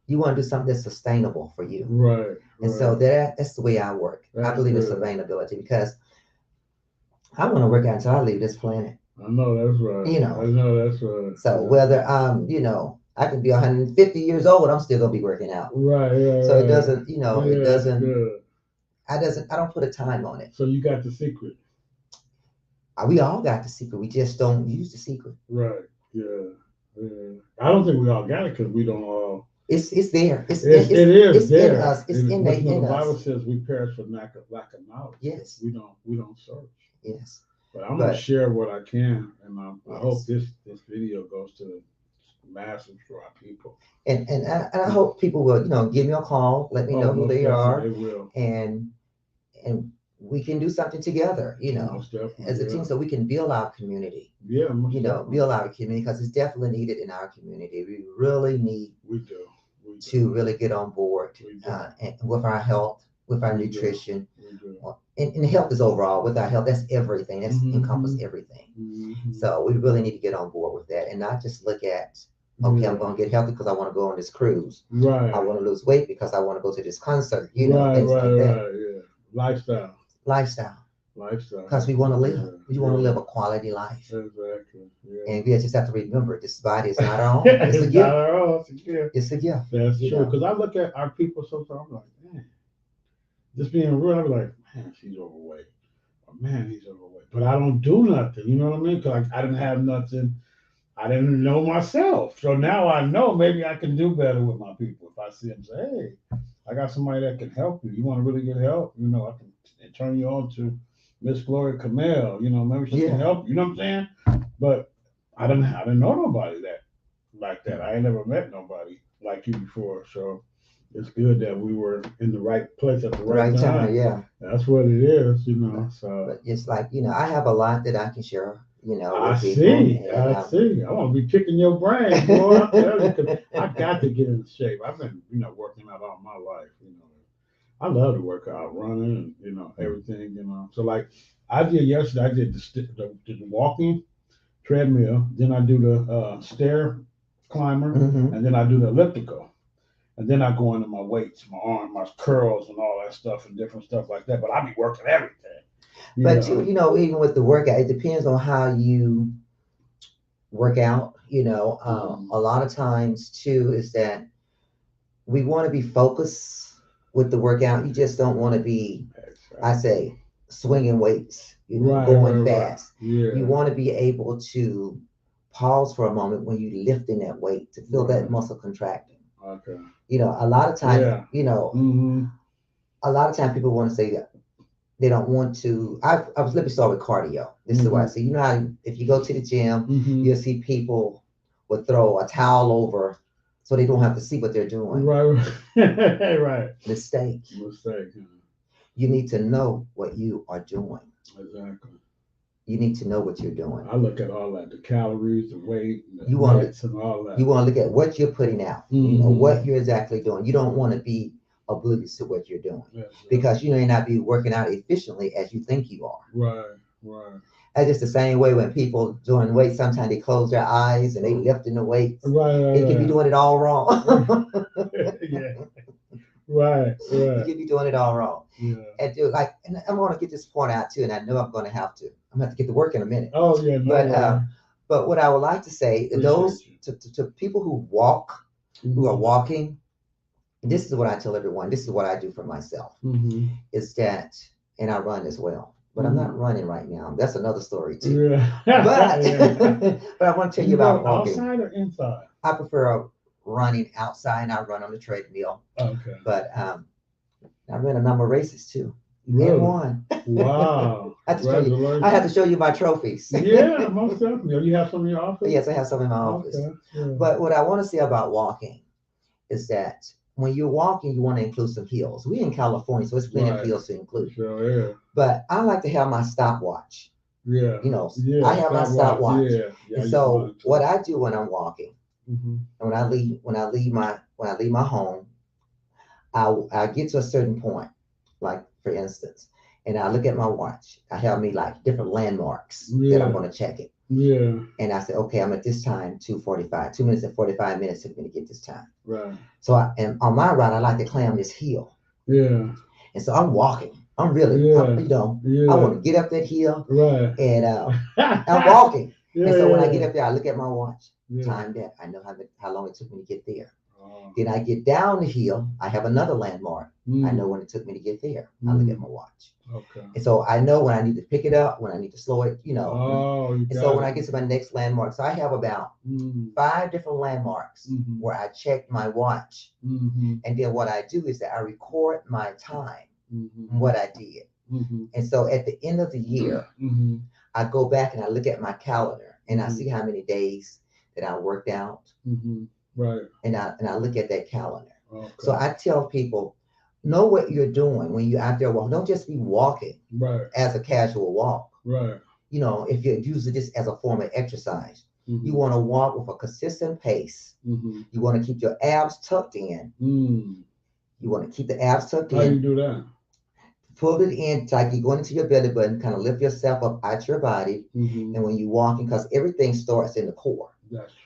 You want to do something that's sustainable for you. Right. And so that's the way I work. I believe in sustainability because I want to work out until I leave this planet. I know that's right. I know that's right. So whether I can be 150 years old, I'm still gonna be working out. Right. So it doesn't, it doesn't. Good. I don't put a time on it. So you got the secret. We all got the secret. We just don't use the secret. Right. Yeah. Yeah. I don't think we all got it because we don't all. It's there. It is It's in there. us. It's But innate the in Bible us. says we perish for lack of knowledge because Yes. we don't search. Yes. But I'm gonna But share what I can, and I hope yes. this video goes to the masses for our people. And I hope people will, give me a call, let me Oh, know who most they definitely are, they will. and and we can do something together, Most as definitely, a team, yeah, so we can build our community, yeah, most definitely. build our community because it's definitely needed in our community. We really need We do, we do, to really get on board we do, and with our health, with our we do, nutrition, we do. and health is overall with our health. That's everything. That's Mm-hmm. encompass everything. Mm-hmm. So we really need to get on board with that and not just look at, okay, I'm Yeah. going to get healthy because I want to go on this cruise. I Right. want to lose weight because I want to go to this concert. Right. Things Right. like that. Right. Yeah. Lifestyle. Lifestyle, Lifestyle because has we to want to be live. there. We want to Yeah. live a quality life. Exactly. Yeah. And we just have to remember this body is not our own. It's a It's not gift. our own. It's a gift. It's a gift. That's You true. know. Because I look at our people sometimes, I'm like, man, just being real, I'm like, man, she's overweight. Or man, he's overweight. But I don't do nothing. You know what I mean? Because I didn't have nothing. I didn't know myself. So now I know maybe I can do better with my people. If I see them say, hey, I got somebody that can help you. You want to really get help? I can turn you on to Miss Gloria Kamil. Maybe she can Yeah. help you. You know what I'm saying? But I didn't know nobody that like that. I ain't never met nobody like you before. So it's good that we were in the right place at the The right right time. time. Yeah. That's what it is. But So but it's like I have a lot that I can share. I With people, see. and I see. I want to be picking your brain, boy. I tell you, 'cause I got to get in shape. I've been, working out all my life. I love to work out, running, and everything. So like I did yesterday, I did the walking treadmill, then I do the stair climber, hmm and then I do the elliptical, and then I go into my weights, my arm, my curls, and all that stuff, and different stuff like that. But I be working everything. But Yeah. even with the workout, it depends on how you work out. Mhm. A lot of times too is that we want to be focused with the workout. You just don't want to be, I Exactly. say, swinging weights, Right, right, going right. fast. You Yeah. want to be able to pause for a moment when you lifting that weight to feel that Right. muscle contracting. Okay. A lot of times, Yeah. Mm-hmm. people want to say that they don't want to. Let me start with cardio. This is what I Mm-hmm. see. You know how if you go to the gym, Mm-hmm. you'll see people would throw a towel over so they don't have to see what they're doing. Right. Right. Mistake. Mistake. You need to know what you are doing. Exactly. You need to know what you're doing. I look at all that, the calories, the weight, the You want to nets, and all you that. want to look at what you're putting out. Mm-hmm. What you're exactly doing. You don't want to be oblivious to what you're doing Yes, because you may not be working out efficiently as you think you are. right. Right. That's just the same way when people doing weights, sometimes they close their eyes and they lifting the weights. Right. They can be Right. doing it all wrong. Right. Yeah. Right. You Right. can be doing it all wrong. Yeah. And I'm going to get this point out too, and I know I'm going to have to. I'm going to have to get to work in a minute. Oh yeah. No But worry. but what I would like to say, those Appreciate you. to people who are Mm-hmm. walking, this is what I tell everyone. This is what I do for myself. Mm-hmm. Is that, and I run as well. But I'm not running right now. That's another story too. Yeah. But Yeah. but I want to tell you You about run walking. outside or inside? I prefer running outside, and I run on the treadmill. Okay. But I ran a number of races too, and Really? won. Wow. I have to show you. I have to Congratulations. show you my trophies. Yeah, most definitely. You have some in your office? Yes, I have some in my office. Okay. Yeah. But what I want to say about walking is that when you're walking, you want to include some hills. We're in California, so it's plenty of Right. hills to include. Sure, yeah. But I like to have my stopwatch. Yeah. I Yeah. have my Stopwatch. stopwatch. Yeah. Yeah. I And use so mine too. what I do when I'm walking, Mm-hmm. and when I leave my home, I get to a certain point, like for instance, and I look at my watch. I have me like different landmarks that I'm Yeah. going to check it. Yeah. And I say, okay, I'm at this time, 2:45. 2 minutes and 45 minutes took me to get this time. Right. So and on my route, I like to climb this hill. Yeah. And so I'm walking. I'm really, Yeah. I Yeah. want to get up that hill Right. and I'm walking. Yeah. And so when I get Yeah. up there, I look at my watch, Yeah. time that I know how long it took me to get there. Then I get down the hill. I have another landmark. I know when it took me to get there. I look at my watch. Okay. And so I know when I need to pick it up, when I need to slow it, Oh, you And so when I get to my next landmark, so I have about 5 different landmarks where I check my watch. And then what I do is that I record my time, what I did. And so at the end of the year, I go back and I look at my calendar and I see how many days that I worked out. Right. And I look at that calendar. Okay. So I tell people, know what you're doing when you're out there walking. Don't just be walking as a casual walk. Right. If you're using this as a form of exercise, you want to walk with a consistent pace. You want to keep your abs tucked in. You want to keep the abs tucked in. How do you do that? Pull it in, like you go into your belly button, kind of lift yourself up out your body. And when you're walking, because everything starts in the core.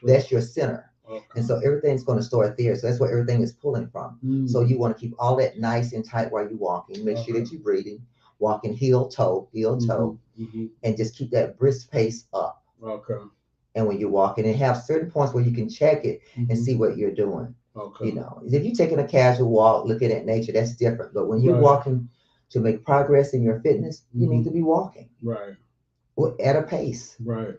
That's your center. Okay. And so everything's going to start there. So that's where everything is pulling from. So you want to keep all that nice and tight while you're walking. Make sure that you're breathing. Walking heel toe, and just keep that brisk pace up. Okay. And when you're walking, and have certain points where you can check it and see what you're doing. Okay. If you're taking a casual walk, looking at nature, that's different. But when you're walking to make progress in your fitness, you need to be walking. Right. At a pace. Right.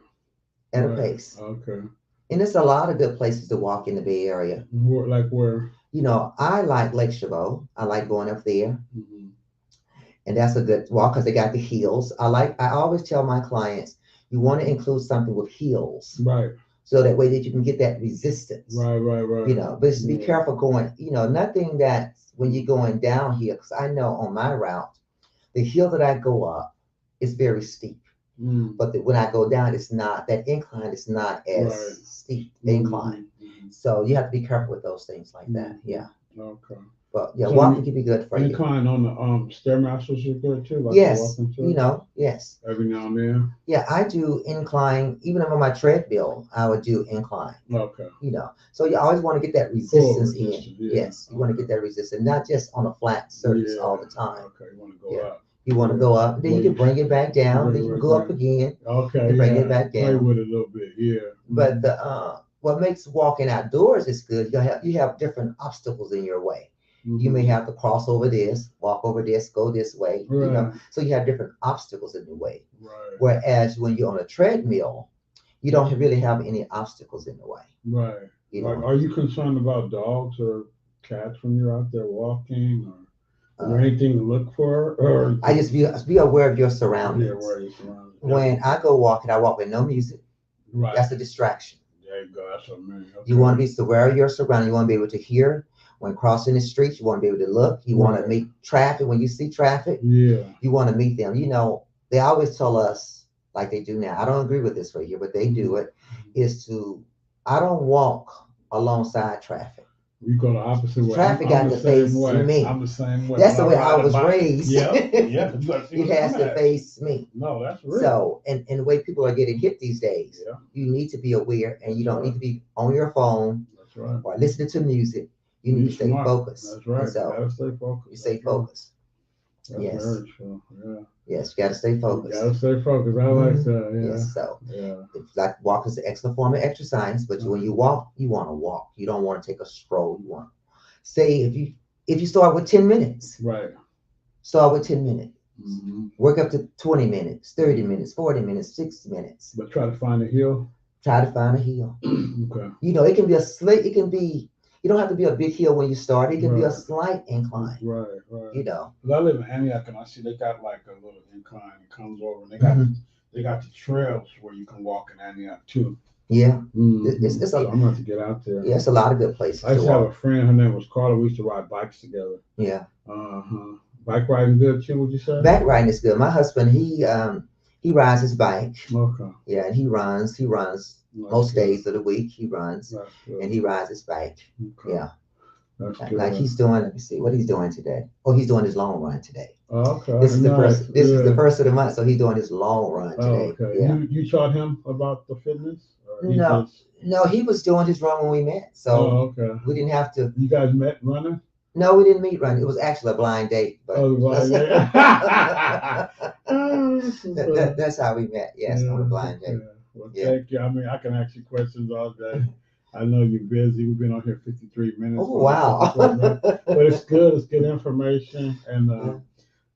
At a pace. Okay. And there's a lot of good places to walk in the Bay Area. Like where? I like Lake Chabot. I like going up there. And that's a good walk because they got the hills. I always tell my clients, you want to include something with hills. Right. So that way that you can get that resistance. Right. But just be careful going, nothing that when you're going down here, because I know on my route, the hill that I go up is very steep. But when I go down, it's not, that incline is not as steep incline. So you have to be careful with those things like that. Yeah. Okay. But yeah, so walking can be good for you. Incline on the Stairmasters is good too? Like yes. Yes. Every now and then? Yeah, I do incline. Even on my treadmill, I would do incline. Okay. So you always want to get that resistance in. Yeah. Yes. You want to get that resistance, not just on a flat surface all the time. Okay. You want to go up. You want to go up, then you can bring it back down. Then you can go up again. Okay. And bring it back down. Play with it a little bit. Yeah. But what makes walking outdoors is good. You have different obstacles in your way. You may have to cross over this, walk over this, go this way. Right. So you have different obstacles in the way. Right. Whereas when you're on a treadmill, you don't really have any obstacles in the way. Right. Are you concerned about dogs or cats when you're out there walking, or is there anything to look for? Or I just be aware of your surroundings. Be aware of your surroundings. When I go walking, I walk with no music. Right. That's a distraction. There you go. That's what I mean. Okay. You want to be aware of your surroundings. You want to be able to hear. When crossing the streets, you want to be able to look. You want to meet traffic. When you see traffic, you want to meet them. They always tell us, like they do now, I don't agree with this right here, but they do it, I don't walk alongside traffic. You go the opposite way. Traffic got to face me. I'm the same way. That's the way I was raised. Yeah. It has to face me. No, that's real. So, and the way people are getting hit these days, you need to be aware, and you don't need to be on your phone or listening to music. You need to stay focused. That's right. So you gotta stay focused. You stay focused. That's very true. Yeah. Yes, you gotta stay focused. You gotta stay focused. I like that. Yeah. Yes. So it's like walking is an excellent form of exercise, but when you walk, you want to walk. You don't want to take a stroll. You want say if you start with 10 minutes. Right. Start with 10 minutes. Work up to 20 minutes, 30 minutes, 40 minutes, 60 minutes. But try to find a hill. Try to find a hill. Okay. It can be a slight. It can be. You don't have to be a big hill when you start. It can be a slight incline. Right. Because I live in Antioch, and I see they got like a little incline. It comes over, and they got the trails where you can walk in Antioch too. Yeah. It's I'm gonna have to get out there. Yeah, it's a lot of good places. I used to have a friend. Her name was Carla. We used to ride bikes together. Yeah. Bike riding good too? Would you say? Bike riding is good. My husband, he rides his bike. Okay. Yeah, and he runs. Most days of the week he runs, and he rides his bike. Okay. Yeah. That's good. Like he's doing, let me see what he's doing today. Oh, he's doing his long run today. Oh, okay. This is the first. This is the first of the month, so he's doing his long run today. Okay. Yeah. You taught him about the fitness? No, he was doing his run when we met, so we didn't have to. You guys met running? No, we didn't meet running. It was actually a blind date. But blind date. That's how we met. Yes, on a blind date. Well, thank you. I mean, I can ask you questions all day. I know you're busy. We've been on here 53 minutes Oh, on the wow. 54 minutes, but it's good. It's good information. And Yeah.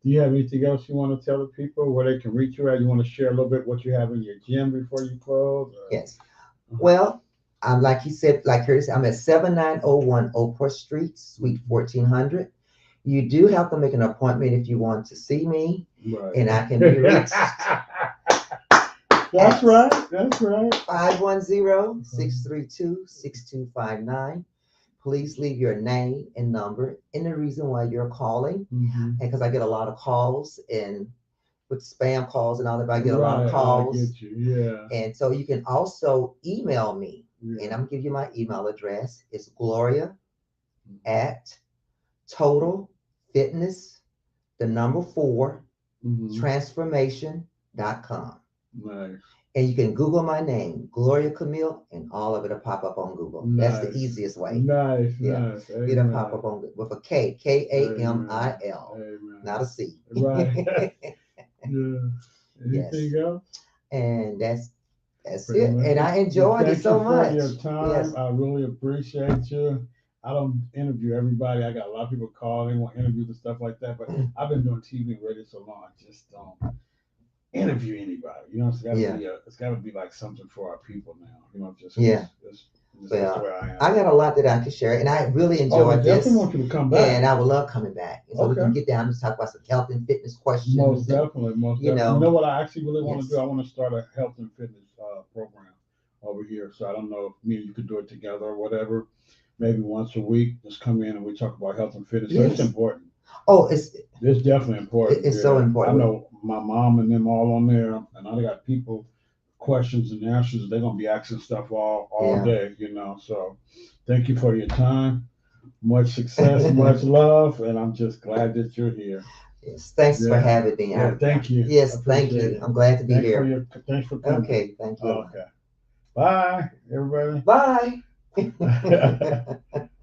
do you have anything else you want to tell the people where they can reach you at? You want to share a little bit what you have in your gym before you close? Yes. Or, Well, I'm like he said, like Curtis, I'm at 7901 Oakport Street, Suite 1400. You do have to make an appointment if you want to see me, right. and I can be reached That's at right. That's right. 510-632-6259. Please leave your name and number and the reason why you're calling. Mm-hmm. And because I get a lot of calls and with spam calls and all that, I get a lot of Right. I calls. get you. Yeah. And so you can also email me. Yeah. And I'm gonna give you my email address. It's Gloria at Total Fitness, the number 4, Mm-hmm. transformation.com. Nice. And you can Google my name, Gloria Kamil, and all of it'll pop up on Google. That's the Nice. easiest way. Nice. Yeah. Nice. It'll pop Amen. up on with a K, Kamil, Amen. not a C. Right. Yeah. Yes. Anything else? And that's Pretty it. much. And I Well, enjoyed it thank so you for much. your time. Yes. I really appreciate you. I don't interview everybody. I got a lot of people calling, want interviews and stuff like that. But I've been doing TV and radio so long, I just don't interview anybody. You know, Yeah. it's got to be like something for our people now. You know, just Yeah. that's the Well, way I am. I got a lot that I can share, and I really Oh, we enjoyed this. definitely want you to come back. And I would love coming back. And so we can Okay. get down and talk about some health and fitness questions. Most and, definitely, most you definitely. know, You know what I actually really want to yes. do? I want to start a health and fitness program over here. So I don't know if me and you could do it together or whatever. Maybe once a week, just come in and we talk about health and fitness. So it's Yes. important. Oh, It's definitely important. it's so I important. know my mom and them all on there, and I got people questions and answers. They're gonna be asking stuff all Yeah. day, you know. So thank you for your time. Much success, much love, and I'm just glad that you're here. Yes. Thanks for Yeah. having me. Yeah, thank you. I Yes, thank appreciate you. it. I'm glad to be Thanks for here. thanks for coming. Okay, thank you. Okay. Bye, everybody. Bye.